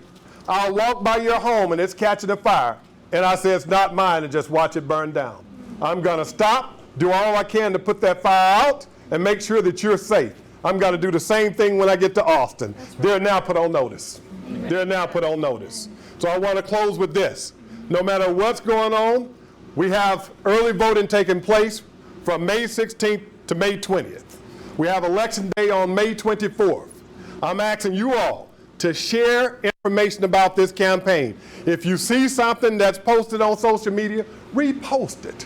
Speaker 2: I'll walk by your home and it's catching a fire, and I say it's not mine, and just watch it burn down. I'm going to stop, do all I can to put that fire out, and make sure that you're safe. I'm going to do the same thing when I get to Austin. They're now put on notice. They're now put on notice. So I want to close with this. No matter what's going on, we have early voting taking place from May 16th to May 20th. We have Election Day on May 24th. I'm asking you all to share information about this campaign. If you see something that's posted on social media, repost it.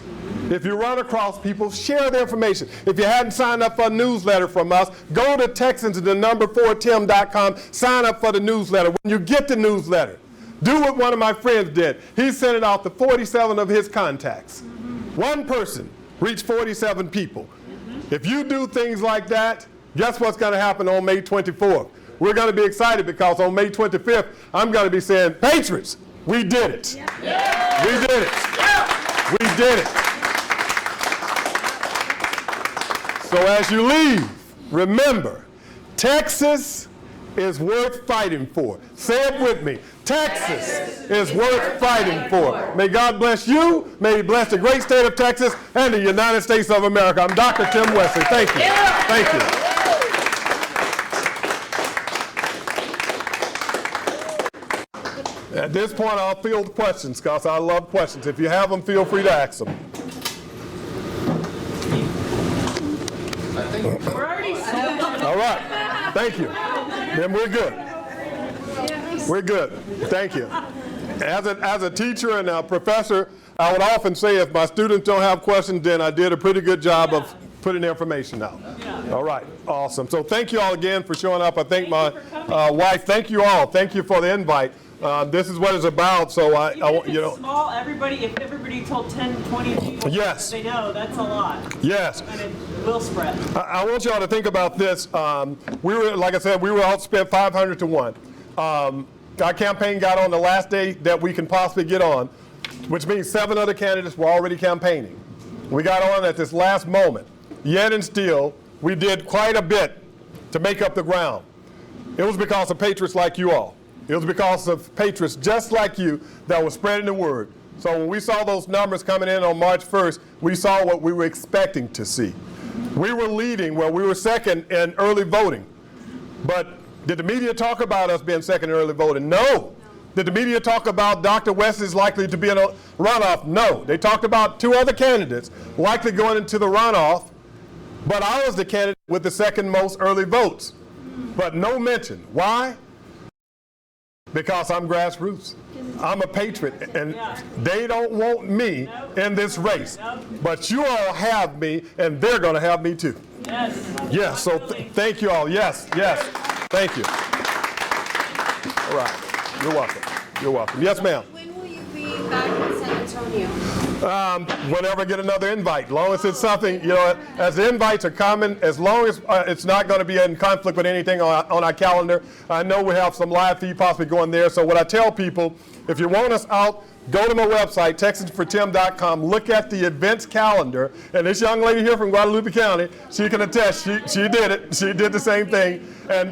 Speaker 2: If you run across people, share the information. If you hadn't signed up for a newsletter from us, go to Texans4Tim.com, sign up for the newsletter. When you get the newsletter, do what one of my friends did. He sent it out to 47 of his contacts. One person reached 47 people. If you do things like that, guess what's going to happen on May 24th? We're going to be excited because on May 25th, I'm going to be saying, Patriots, we did it. Yeah. We did it. Yeah. We did it. So as you leave, remember, Texas is worth fighting for. Say it with me. Texas is worth fighting for. May God bless you. May He bless the great state of Texas and the United States of America. I'm Dr. Tim Westley. Thank you. Thank you. At this point, I'll field questions because I love questions. If you have them, feel free to ask them.
Speaker 4: We're already sold.
Speaker 2: All right. Thank you. Then we're good. We're good. Thank you. As a teacher and a professor, I would often say if my students don't have questions, then I did a pretty good job of putting the information out. All right. Awesome. So thank you all again for showing up. I thank my wife. Thank you all. Thank you for the invite. This is what it's about. So
Speaker 4: Small, if everybody told 10, 20 people
Speaker 2: yes.
Speaker 4: they know, that's a lot.
Speaker 2: Yes.
Speaker 4: And it will spread.
Speaker 2: I want y'all to think about this. We were, like I said, we were outspent 500 to 1. Our campaign got on the last day that we can possibly get on, which means 7 other candidates were already campaigning. We got on at this last moment. Yet and still, we did quite a bit to make up the ground. It was because of patriots like you all. It was because of patriots just like you that were spreading the word. So when we saw those numbers coming in on March 1st, we saw what we were expecting to see. We were leading, well, we were second in early voting. But did the media talk about us being second in early voting? No. Did the media talk about Dr. Westley is likely to be in a runoff? No. They talked about 2 other candidates likely going into the runoff, but I was the candidate with the second most early votes. But no mention. Why? Because I'm grassroots. I'm a patriot, and they don't want me in this race. But you all have me, and they're going to have me too.
Speaker 4: Yes.
Speaker 2: Yes, so thank you all. Yes, yes. Thank you. All right. You're welcome. You're welcome. Yes, ma'am.
Speaker 5: When will you be back in San Antonio?
Speaker 2: Whenever I get another invite, as long as it's something, as the invites are coming, as long as it's not going to be in conflict with anything on our calendar. I know we have some live feed possibly going there. So what I tell people, if you want us out, go to my website, Texans4Tim.com, look at the events calendar. And this young lady here from Guadalupe County, she can attest, she did it. She did the same thing. And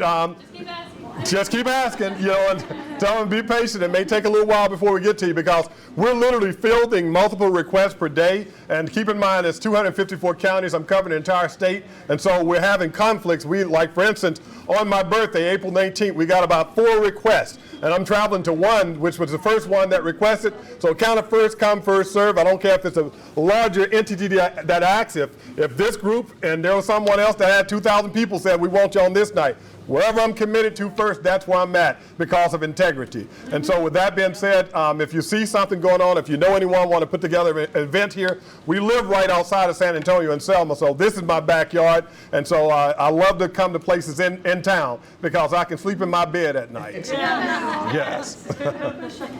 Speaker 2: just keep asking, and tell them be patient. It may take a little while before we get to you because we're literally fielding multiple requests per day. And keep in mind, it's 254 counties. I'm covering the entire state. And so we're having conflicts. Like, for instance, on my birthday, April 19th, we got about 4 requests. And I'm traveling to one, which was the first one that requested. So count it first come, first serve. I don't care if it's a larger entity that acts. If this group and there was someone else that had 2,000 people said, we want you on this night. Wherever I'm committed to first, that's where I'm at because of integrity. And so with that being said, if you see something going on, if you know anyone want to put together an event here, we live right outside of San Antonio in Selma, so this is my backyard. And so I love to come to places in town because I can sleep in my bed at night. Yes.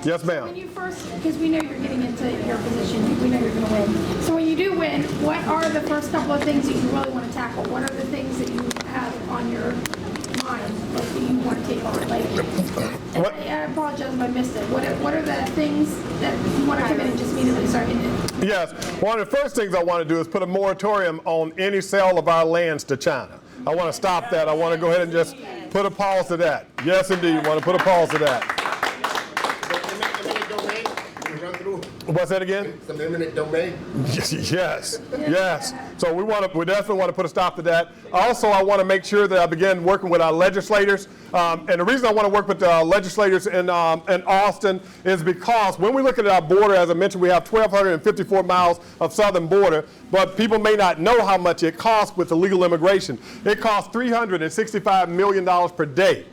Speaker 2: Yes, ma'am.
Speaker 3: When you first, because we know you're getting into your position, we know you're going to win. So when you do win, what are the first couple of things that you really want to tackle? What are the things that you have on take on? Like, and
Speaker 2: What?
Speaker 3: I apologize if I missed it. What are the things that you want to come in and just immediately start hitting it?
Speaker 2: Yes, one of the first things I want to do is put a moratorium on any sale of our lands to China. I want to stop that. I want to go ahead and just put a pause to that. Yes, indeed, I want to put a pause to that. What's that again?
Speaker 6: It's an eminent domain.
Speaker 2: Yes. So we definitely want to put a stop to that. Also, I want to make sure that I begin working with our legislators. And the reason I want to work with legislators in Austin is because when we look at our border, as I mentioned, we have 1,254 miles of southern border, but people may not know how much it costs with illegal immigration. It costs $365 million per day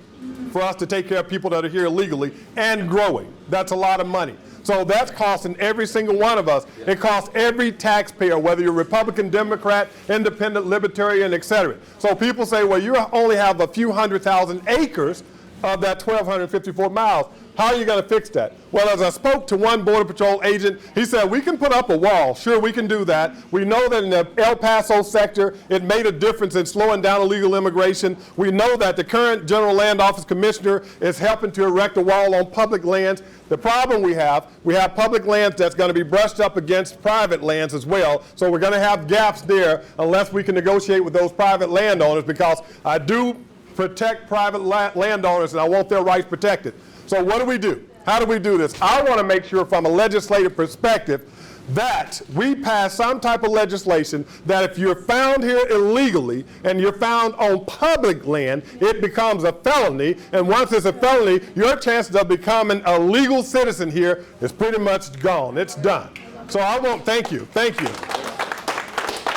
Speaker 2: for us to take care of people that are here illegally and growing. That's a lot of money. So that's costing every single one of us. It costs every taxpayer, whether you're Republican, Democrat, Independent, Libertarian, etc. So people say, well, you only have a few 100,000 acres of that 1,254 miles. How are you going to fix that? Well, as I spoke to one Border Patrol agent, he said, we can put up a wall. Sure, we can do that. We know that in the El Paso sector, it made a difference in slowing down illegal immigration. We know that the current General Land Office Commissioner is helping to erect a wall on public lands. The problem we have public lands that's going to be brushed up against private lands as well. So we're going to have gaps there unless we can negotiate with those private landowners, because I do protect private landowners and I want their rights protected. So what do? How do we do this? I want to make sure from a legislative perspective that we pass some type of legislation that if you're found here illegally and you're found on public land, it becomes a felony. And once it's a felony, your chances of becoming a legal citizen here is pretty much gone. It's done. So thank you.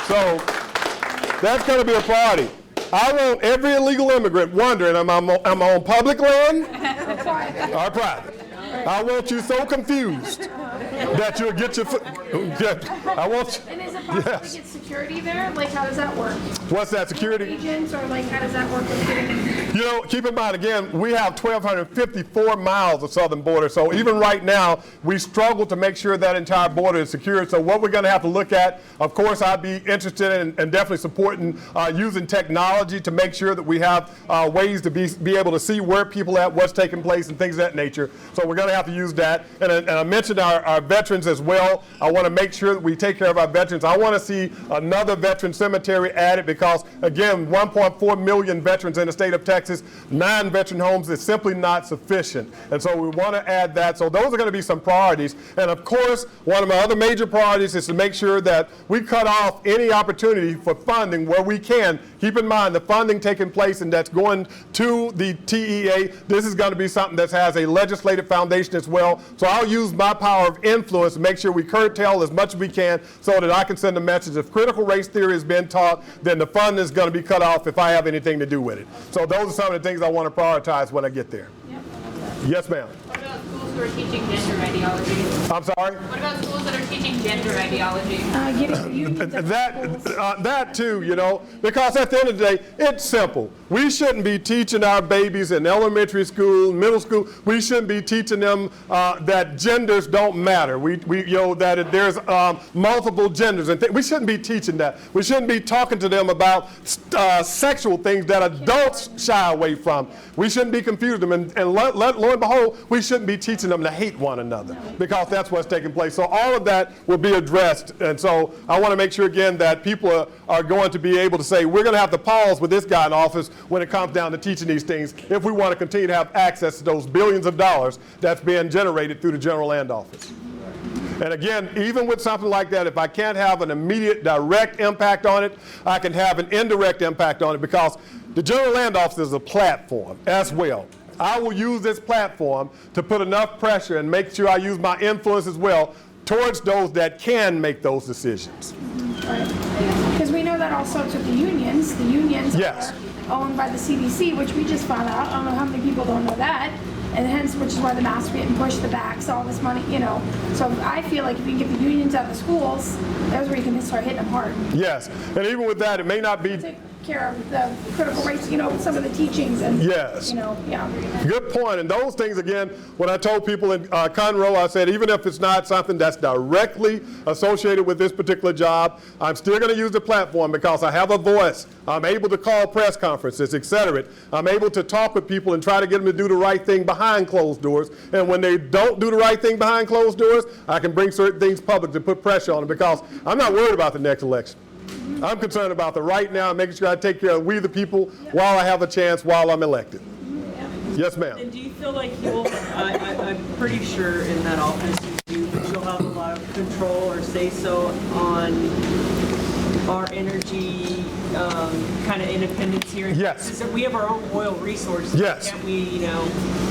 Speaker 2: So that's going to be a priority. I want every illegal immigrant wondering, am I on public land or private? I want you so confused that you'll get your foot. I want you.
Speaker 3: And is it possible to get security there? Like, how does that work?
Speaker 2: What's that, security?
Speaker 3: Agents, or like, how does that work with getting?
Speaker 2: You know, keep in mind, again, we have 1,254 miles of southern border. So even right now, we struggle to make sure that entire border is secured. So what we're going to have to look at, of course, I'd be interested in and definitely supporting using technology to make sure that we have ways to be able to see where people are at, what's taking place, and things of that nature. So we're going to have to use that. And I mentioned our veterans as well. I want to make sure that we take care of our veterans. I want to see another veteran cemetery added because, again, 1.4 million veterans in the state of Texas, 9 veteran homes is simply not sufficient. And so we want to add that. So those are going to be some priorities. And of course, one of my other major priorities is to make sure that we cut off any opportunity for funding where we can. Keep in mind the funding taking place and that's going to the TEA. This is going to be something that has a legislative foundation as well. So I'll use my power of influence to make sure we curtail as much as we can so that I can send a message. If critical race theory is being taught, then the funding is going to be cut off if I have anything to do with it. So those are some of the things I want to prioritize when I get there.
Speaker 3: Yep.
Speaker 2: Yes, ma'am.
Speaker 7: What about schools who are teaching gender ideology?
Speaker 2: I'm sorry?
Speaker 7: What about schools that are teaching gender ideology?
Speaker 3: Getting the unions at the schools.
Speaker 2: That too, you know, because at the end of the day, it's simple. We shouldn't be teaching our babies in elementary school, middle school. We shouldn't be teaching them that genders don't matter. That there's multiple genders, and we shouldn't be teaching that. We shouldn't be talking to them about sexual things that adults shy away from. We shouldn't be confusing them, and lo and behold, we shouldn't be teaching them to hate one another because that's what's taking place. So all of that will be addressed, and so I want to make sure again that people are going to be able to say we're going to have to pause with this guy in office when it comes down to teaching these things if we want to continue to have access to those billions of dollars that's being generated through the General Land Office. And again, even with something like that, if I can't have an immediate direct impact on it, I can have an indirect impact on it because the General Land Office is a platform as well. I will use this platform to put enough pressure and make sure I use my influence as well towards those that can make those decisions.
Speaker 3: Right. Because we know that also with the unions. The unions
Speaker 2: Yes.
Speaker 3: are owned by the CDC, which we just found out. I don't know how many people don't know that. And hence, which is why the masks are getting pushed, the backs, all this money, you know. So I feel like if you can get the unions out of the schools, that's where you can start hitting them hard.
Speaker 2: Yes, and even with that, it may not be.
Speaker 3: care of the critical race, some of the teachings and,
Speaker 2: Yes.
Speaker 3: yeah.
Speaker 2: Good point. And those things, again, when I told people in Conroe, I said, even if it's not something that's directly associated with this particular job, I'm still going to use the platform because I have a voice. I'm able to call press conferences, et cetera. I'm able to talk with people and try to get them to do the right thing behind closed doors. And when they don't do the right thing behind closed doors, I can bring certain things public to put pressure on them because I'm not worried about the next election. I'm concerned about the right now and making sure I take care of we the people while I have a chance while I'm elected. Yes, ma'am.
Speaker 4: And do you feel like I'm pretty sure in that office you'll have a lot of control or say so on our energy kind of independence here?
Speaker 2: Yes.
Speaker 4: So we have our own oil resources.
Speaker 2: Yes.
Speaker 4: Can't we,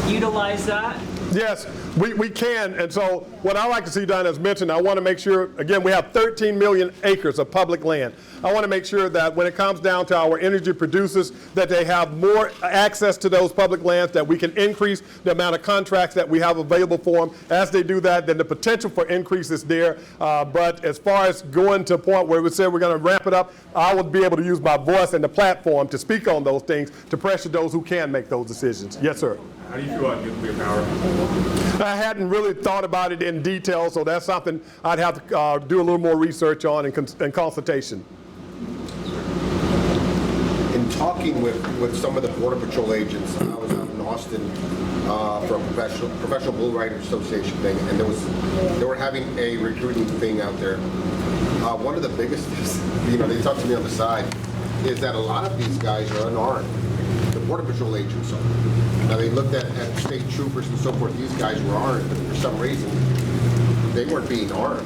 Speaker 4: utilize that?
Speaker 2: Yes, we can. And so what I like to see done, as mentioned, I want to make sure, again, we have 13 million acres of public land. I want to make sure that when it comes down to our energy producers, that they have more access to those public lands, that we can increase the amount of contracts that we have available for them. As they do that, then the potential for increase is there. But as far as going to a point where we say we're going to ramp it up, I would be able to use my voice and the platform to speak on those things, to pressure those who can make those decisions. Yes, sir.
Speaker 6: How do you feel about nuclear power?
Speaker 2: I hadn't really thought about it in detail, so that's something I'd have to do a little more research on and consultation.
Speaker 8: In talking with some of the Border Patrol agents, I was out in Austin for a professional bull rider association thing, and they were having a recruiting thing out there. One of the biggest, they talked to me on the side, is that a lot of these guys are unarmed. The Border Patrol agents are. Now they looked at state troopers and so forth. These guys were armed, but for some reason they weren't being armed.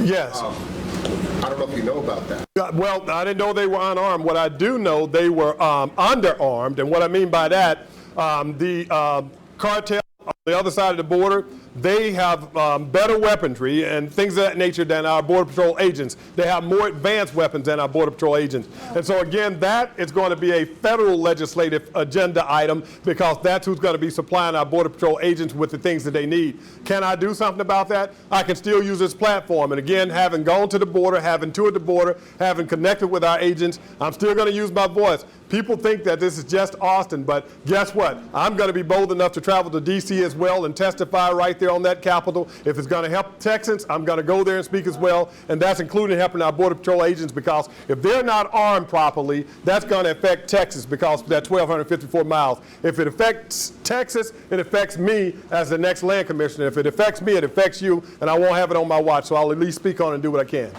Speaker 2: Yes.
Speaker 8: I don't know if you know about that.
Speaker 2: Well, I didn't know they were unarmed. What I do know, they were underarmed, and what I mean by that, the cartel on the other side of the border, they have better weaponry and things of that nature than our Border Patrol agents. They have more advanced weapons than our Border Patrol agents. And so again, that is going to be a federal legislative agenda item because that's who's going to be supplying our Border Patrol agents with the things that they need. Can I do something about that? I can still use this platform. And again, having gone to the border, having toured the border, having connected with our agents, I'm still going to use my voice. People think that this is just Austin, but guess what? I'm going to be bold enough to travel to D.C. as well and testify right there on that Capitol. If it's going to help Texans, I'm going to go there and speak as well, and that's including helping our Border Patrol agents because if they're not armed properly, that's going to affect Texas because of that 1,254 miles. If it affects Texas, it affects me as the next land commissioner. If it affects me, it affects you, and I won't have it on my watch, so I'll at least speak on it and do what I can.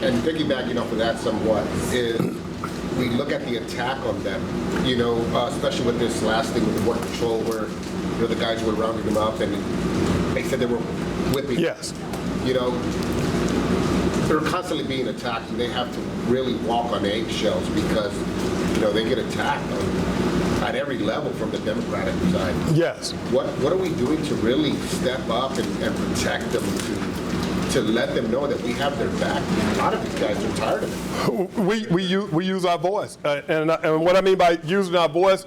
Speaker 8: And piggybacking off of that somewhat is we look at the attack on them, especially with this last thing with the Border Patrol where, the guys were rounding them up and they said they were whipping.
Speaker 2: Yes.
Speaker 8: They're constantly being attacked and they have to really walk on eggshells because, they get attacked at every level from the Democratic side.
Speaker 2: Yes.
Speaker 8: What are we doing to really step up and protect them, to let them know that we have their back? A lot of these guys are tired of it.
Speaker 2: We use our voice. And what I mean by using our voice,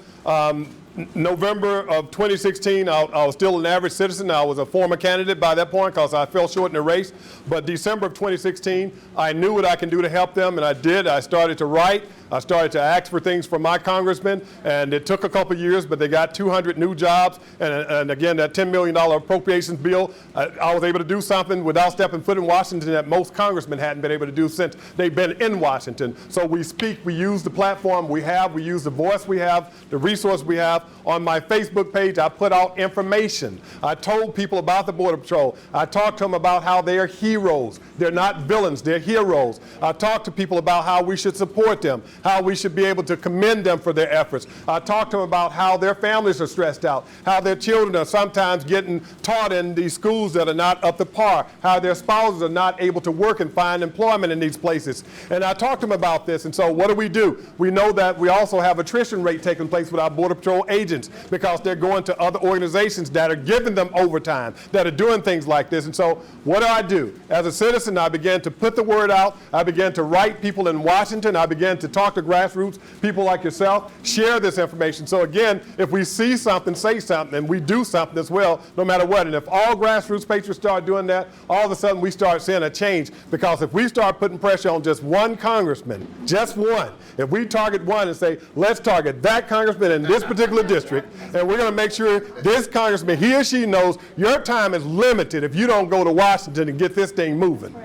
Speaker 2: November of 2016, I was still an average citizen. I was a former candidate by that point because I fell short in the race. But December of 2016, I knew what I can do to help them, and I did. I started to write. I started to ask for things from my congressman, and it took a couple years, but they got 200 new jobs. And again, that $10 million appropriations bill, I was able to do something without stepping foot in Washington that most congressmen hadn't been able to do since they've been in Washington. So we speak, we use the platform we have, we use the voice we have, the resource we have. On my Facebook page, I put out information. I told people about the Border Patrol. I talked to them about how they're heroes. They're not villains, they're heroes. I talked to people about how we should support them, how we should be able to commend them for their efforts. I talked to them about how their families are stressed out, how their children are sometimes getting taught in these schools that are not up to par, how their spouses are not able to work and find employment in these places. And I talked to them about this, and so what do? We know that we also have attrition rate taking place with our Border Patrol agents because they're going to other organizations that are giving them overtime, that are doing things like this. And so what do? As a citizen, I began to put the word out. I began to write people in Washington. I began to talk to grassroots people like yourself, share this information. So again, if we see something, say something, and we do something as well, no matter what. And if all grassroots patriots start doing that, all of a sudden we start seeing a change. Because if we start putting pressure on just one congressman, just one, if we target one and say, let's target that congressman in this particular district, and we're going to make sure this congressman, he or she knows your time is limited if you don't go to Washington and get this thing moving.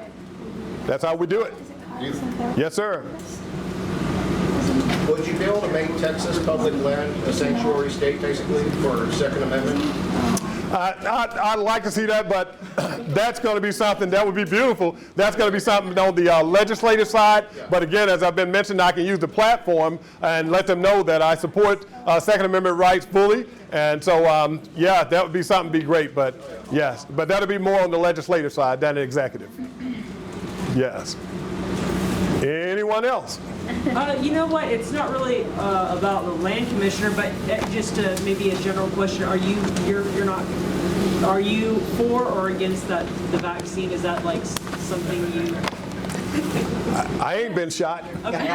Speaker 2: That's how we do it. Yes, sir.
Speaker 8: Would you be able to make Texas public land a sanctuary state, basically, for Second Amendment?
Speaker 2: I'd like to see that, but that's going to be something that would be beautiful. That's going to be something on the legislative side. But again, as I've been mentioning, I can use the platform and let them know that I support Second Amendment rights fully. And so, yeah, that would be something be great. But yes, but that'll be more on the legislative side than the executive. Yes. Anyone else?
Speaker 4: You know what? It's not really about the land commissioner, but just maybe a general question: you're not? Are you for or against the vaccine? Is that like something you?
Speaker 2: I ain't been shot.
Speaker 4: Okay.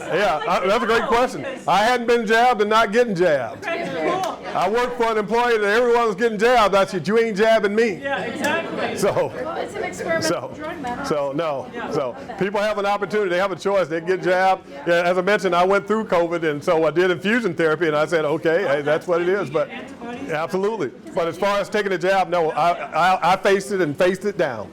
Speaker 2: That's a great question. I hadn't been jabbed and not getting jabbed.
Speaker 4: Okay, cool.
Speaker 2: I worked for an employee that everyone was getting jabbed. I said, you ain't jabbing me.
Speaker 4: Yeah, exactly.
Speaker 2: So,
Speaker 3: Well, it's an experimental drug matter.
Speaker 2: no. So people have an opportunity. They have a choice. They get jabbed. Yeah, as I mentioned, I went through COVID, and so I did infusion therapy, and I said, okay, hey, that's what it is. But absolutely. But as far as taking a jab, no, I faced it and faced it down.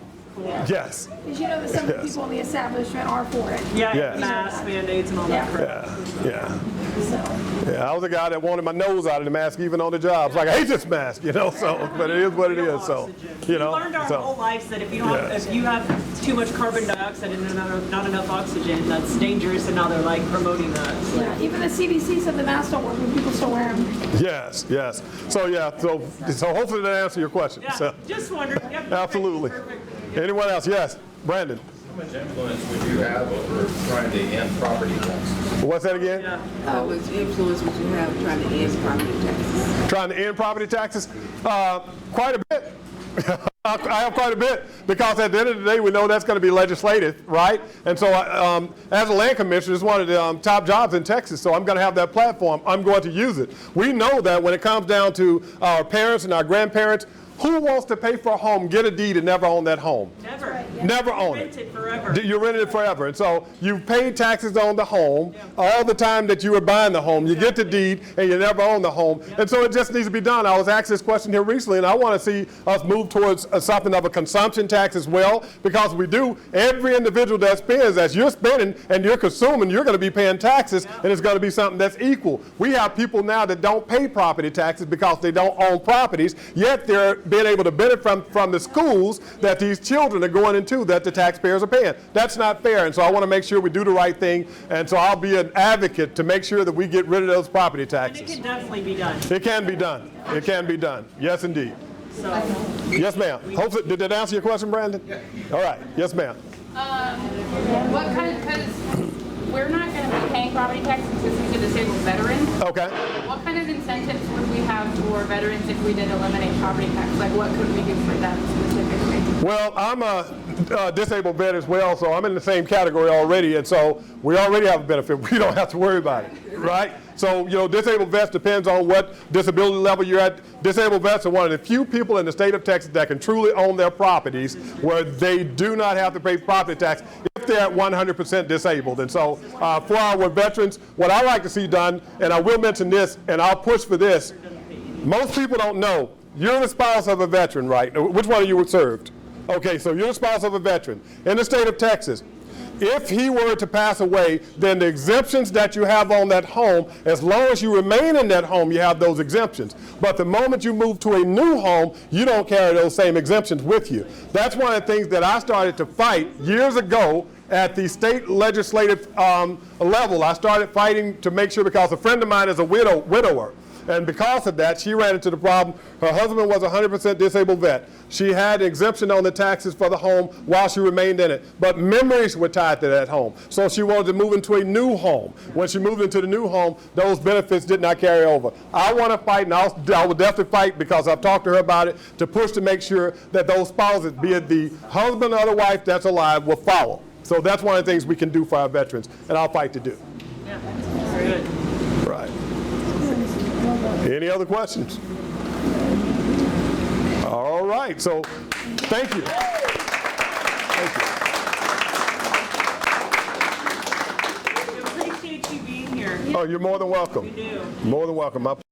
Speaker 2: Yes.
Speaker 3: Because you know that some people in the establishment are for it.
Speaker 4: Yeah,
Speaker 2: Yes.
Speaker 4: mask mandates and all that crap.
Speaker 2: Yeah.
Speaker 3: So,
Speaker 2: Yeah, I was a guy that wanted my nose out of the mask even on the job. It's like, I hate this mask, so, but it is what it is, so,
Speaker 4: We learned our whole lives that if you don't
Speaker 2: Yes.
Speaker 4: if you have too much carbon dioxide and not enough oxygen, that's dangerous, and now they're like promoting that. So.
Speaker 3: yeah, even the CDC said the masks don't work when people still wear them.
Speaker 2: Yes. So, yeah, so hopefully that answers your question.
Speaker 4: Yeah,
Speaker 2: So,
Speaker 4: just wondering. Yep,
Speaker 2: absolutely.
Speaker 4: perfect.
Speaker 2: Anyone else? Yes, Brandon.
Speaker 1: How much influence would you have over trying to end property taxes?
Speaker 2: What's that again?
Speaker 4: Yeah.
Speaker 6: How much influence would you have trying to end property taxes?
Speaker 2: Trying to end property taxes? Quite a bit. I have quite a bit, because at the end of the day, we know that's going to be legislative, right? And so as a land commissioner, it's one of the top jobs in Texas, so I'm going to have that platform. I'm going to use it. We know that when it comes down to our parents and our grandparents, who wants to pay for a home, get a deed, and never own that home?
Speaker 4: Never.
Speaker 2: Never own
Speaker 4: Rent
Speaker 2: it.
Speaker 4: it forever.
Speaker 2: You rented it forever. And so you paid taxes on the home all the time that you were buying the home. You get the deed and you never own the home. And so it just needs to be done. I was asked this question here recently, and I want to see us move towards something of a consumption tax as well, because we do. Every individual that spends, as you're spending and you're consuming, you're going to be paying taxes, and it's going to be something that's equal. We have people now that don't pay property taxes because they don't own properties, yet they're being able to benefit from the schools that these children are going into that the taxpayers are paying. That's not fair, and so I want to make sure we do the right thing, and so I'll be an advocate to make sure that we get rid of those property
Speaker 4: And it
Speaker 2: taxes.
Speaker 4: can definitely be done.
Speaker 2: It can be done. It can be done. Yes, indeed.
Speaker 4: So.
Speaker 2: Yes, ma'am. Hopefully, did that answer your question, Brandon? Yeah. All right. Yes, ma'am.
Speaker 7: What kind of, because we're not going to be paying property taxes because he's a disabled veteran.
Speaker 2: Okay.
Speaker 7: What kind of incentives would we have for veterans if we did eliminate property tax? Like what could we do for them specifically?
Speaker 2: Well, I'm a disabled vet as well, so I'm in the same category already, and so we already have a benefit. We don't have to worry about it, right? So, disabled vets depends on what disability level you're at. Disabled vets are one of the few people in the state of Texas that can truly own their properties where they do not have to pay property tax if they're at 100% disabled. And so for our veterans, what I like to see done, and I will mention this, and I'll push for this, most people don't know, you're the spouse of a veteran, right? Which one of you were served? Okay, so you're the spouse of a veteran in the state of Texas. If he were to pass away, then the exemptions that you have on that home, as long as you remain in that home, you have those exemptions. But the moment you move to a new home, you don't carry those same exemptions with you. That's one of the things that I started to fight years ago at the state legislative level. I started fighting to make sure, because a friend of mine is a widower. And because of that, she ran into the problem. Her husband was a 100% disabled vet. She had an exemption on the taxes for the home while she remained in it. But memories were tied to that home. So she wanted to move into a new home. When she moved into the new home, those benefits did not carry over. I want to fight, and I will definitely fight, because I've talked to her about it, to push to make sure that those spouses, be it the husband or the wife that's alive, will follow. So that's one of the things we can do for our veterans, and I'll fight to do.
Speaker 4: Yeah, very good.
Speaker 2: Right. Any other questions? All right, so thank you. Thank
Speaker 4: We appreciate you being here.
Speaker 2: you. Oh, you're more than welcome.
Speaker 4: We do.
Speaker 2: More than welcome. My pleasure.